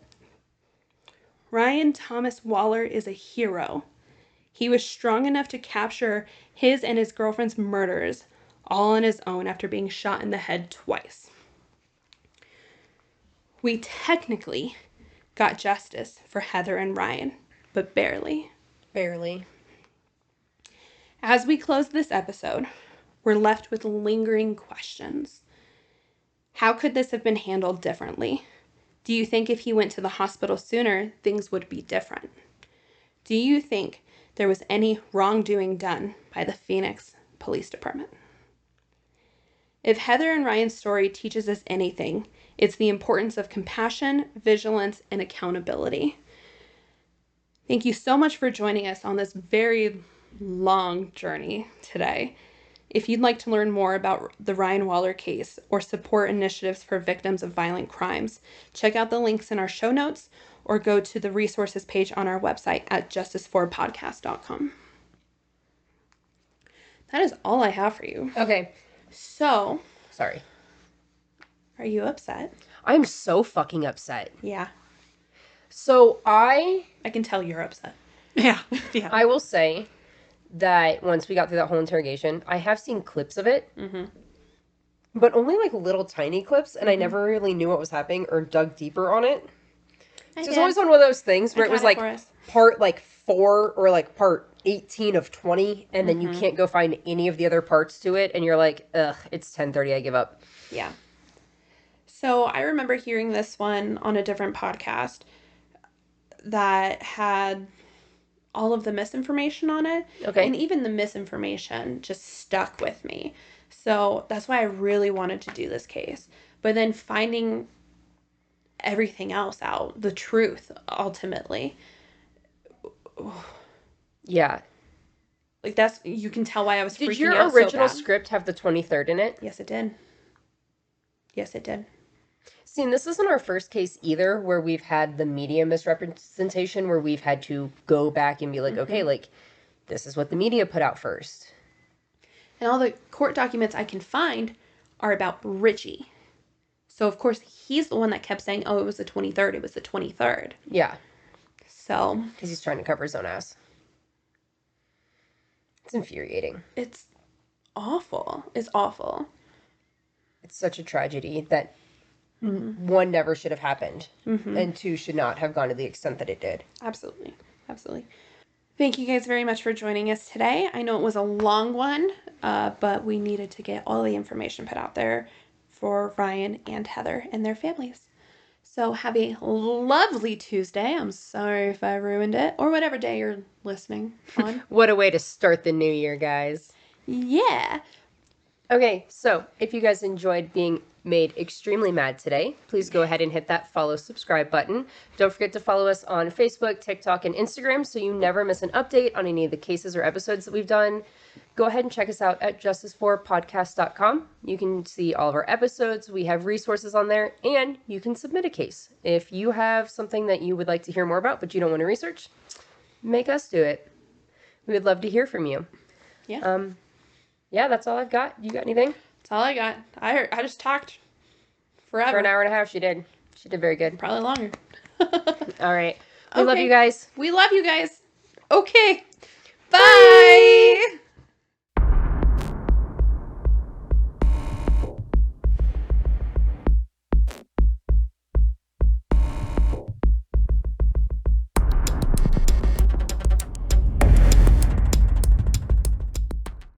Ryan Thomas Waller is a hero. He was strong enough to capture his and his girlfriend's murders all on his own after being shot in the head twice. We technically got justice for Heather and Ryan, but barely.
Barely.
As we close this episode, we're left with lingering questions. How could this have been handled differently? Do you think if he went to the hospital sooner, things would be different? Do you think there was any wrongdoing done by the Phoenix Police Department. If Heather and Ryan's story teaches us anything, it's the importance of compassion, vigilance, and accountability. Thank you so much for joining us on this very long journey today. If you'd like to learn more about the Ryan Waller case or support initiatives for victims of violent crimes, check out the links in our show notes or go to the resources page on our website at justiceforpodcast.com. That is all I have for you.
Okay.
So,
Sorry.
are you upset?
I'm so fucking upset.
Yeah,
So
I can tell you're upset.
Yeah.
I will say that once we got through that whole interrogation, I have seen clips of it.
Mm-hmm.
But only like little tiny clips, and I never really knew what was happening or dug deeper on it. So it's always one of those things where it was like part like 4 or like part 18 of 20, and then you can't go find any of the other parts to it, and you're like, ugh, it's 10:30, I give up.
Yeah. So I remember hearing this one on a different podcast that had all of the misinformation on it.
Okay.
And even the misinformation just stuck with me. So that's why I really wanted to do this case. But then finding everything else out, the truth, ultimately.
Yeah.
Like, that's, you can tell why I was freaking out
Did your
so
original
bad.
script have the 23rd in it?
Yes, it did. Yes, it did.
See, and this isn't our first case either where we've had the media misrepresentation, where we've had to go back and be like, okay, like, this is what the media put out first.
And all the court documents I can find are about Richie. So, of course, he's the one that kept saying, oh, it was the 23rd. It was the 23rd.
Yeah.
So.
Because he's trying to cover his own ass. It's infuriating.
It's awful. It's awful.
It's such a tragedy that one never should have happened. And two should not have gone to the extent that it did.
Absolutely. Absolutely. Thank you guys very much for joining us today. I know it was a long one, but we needed to get all the information put out there for Ryan and Heather and their families. So have a lovely Tuesday. I'm sorry if I ruined it, or whatever day you're listening on.
What a way to start the new year, guys.
Yeah.
Okay, so if you guys enjoyed being made extremely mad today, please go ahead and hit that follow, subscribe button. Don't forget to follow us on Facebook, TikTok, and Instagram so you never miss an update on any of the cases or episodes that we've done. Go ahead and check us out at justiceforpodcast.com. You can see all of our episodes. We have resources on there, and you can submit a case. If you have something that you would like to hear more about, but you don't want to research, make us do it. We would love to hear from you.
Yeah.
Yeah, that's all I've got. You got anything?
That's all I got. I just talked forever.
For an hour and a half, she did. She did very good.
Probably longer.
All right. We love you guys.
We love you guys. Okay. Bye.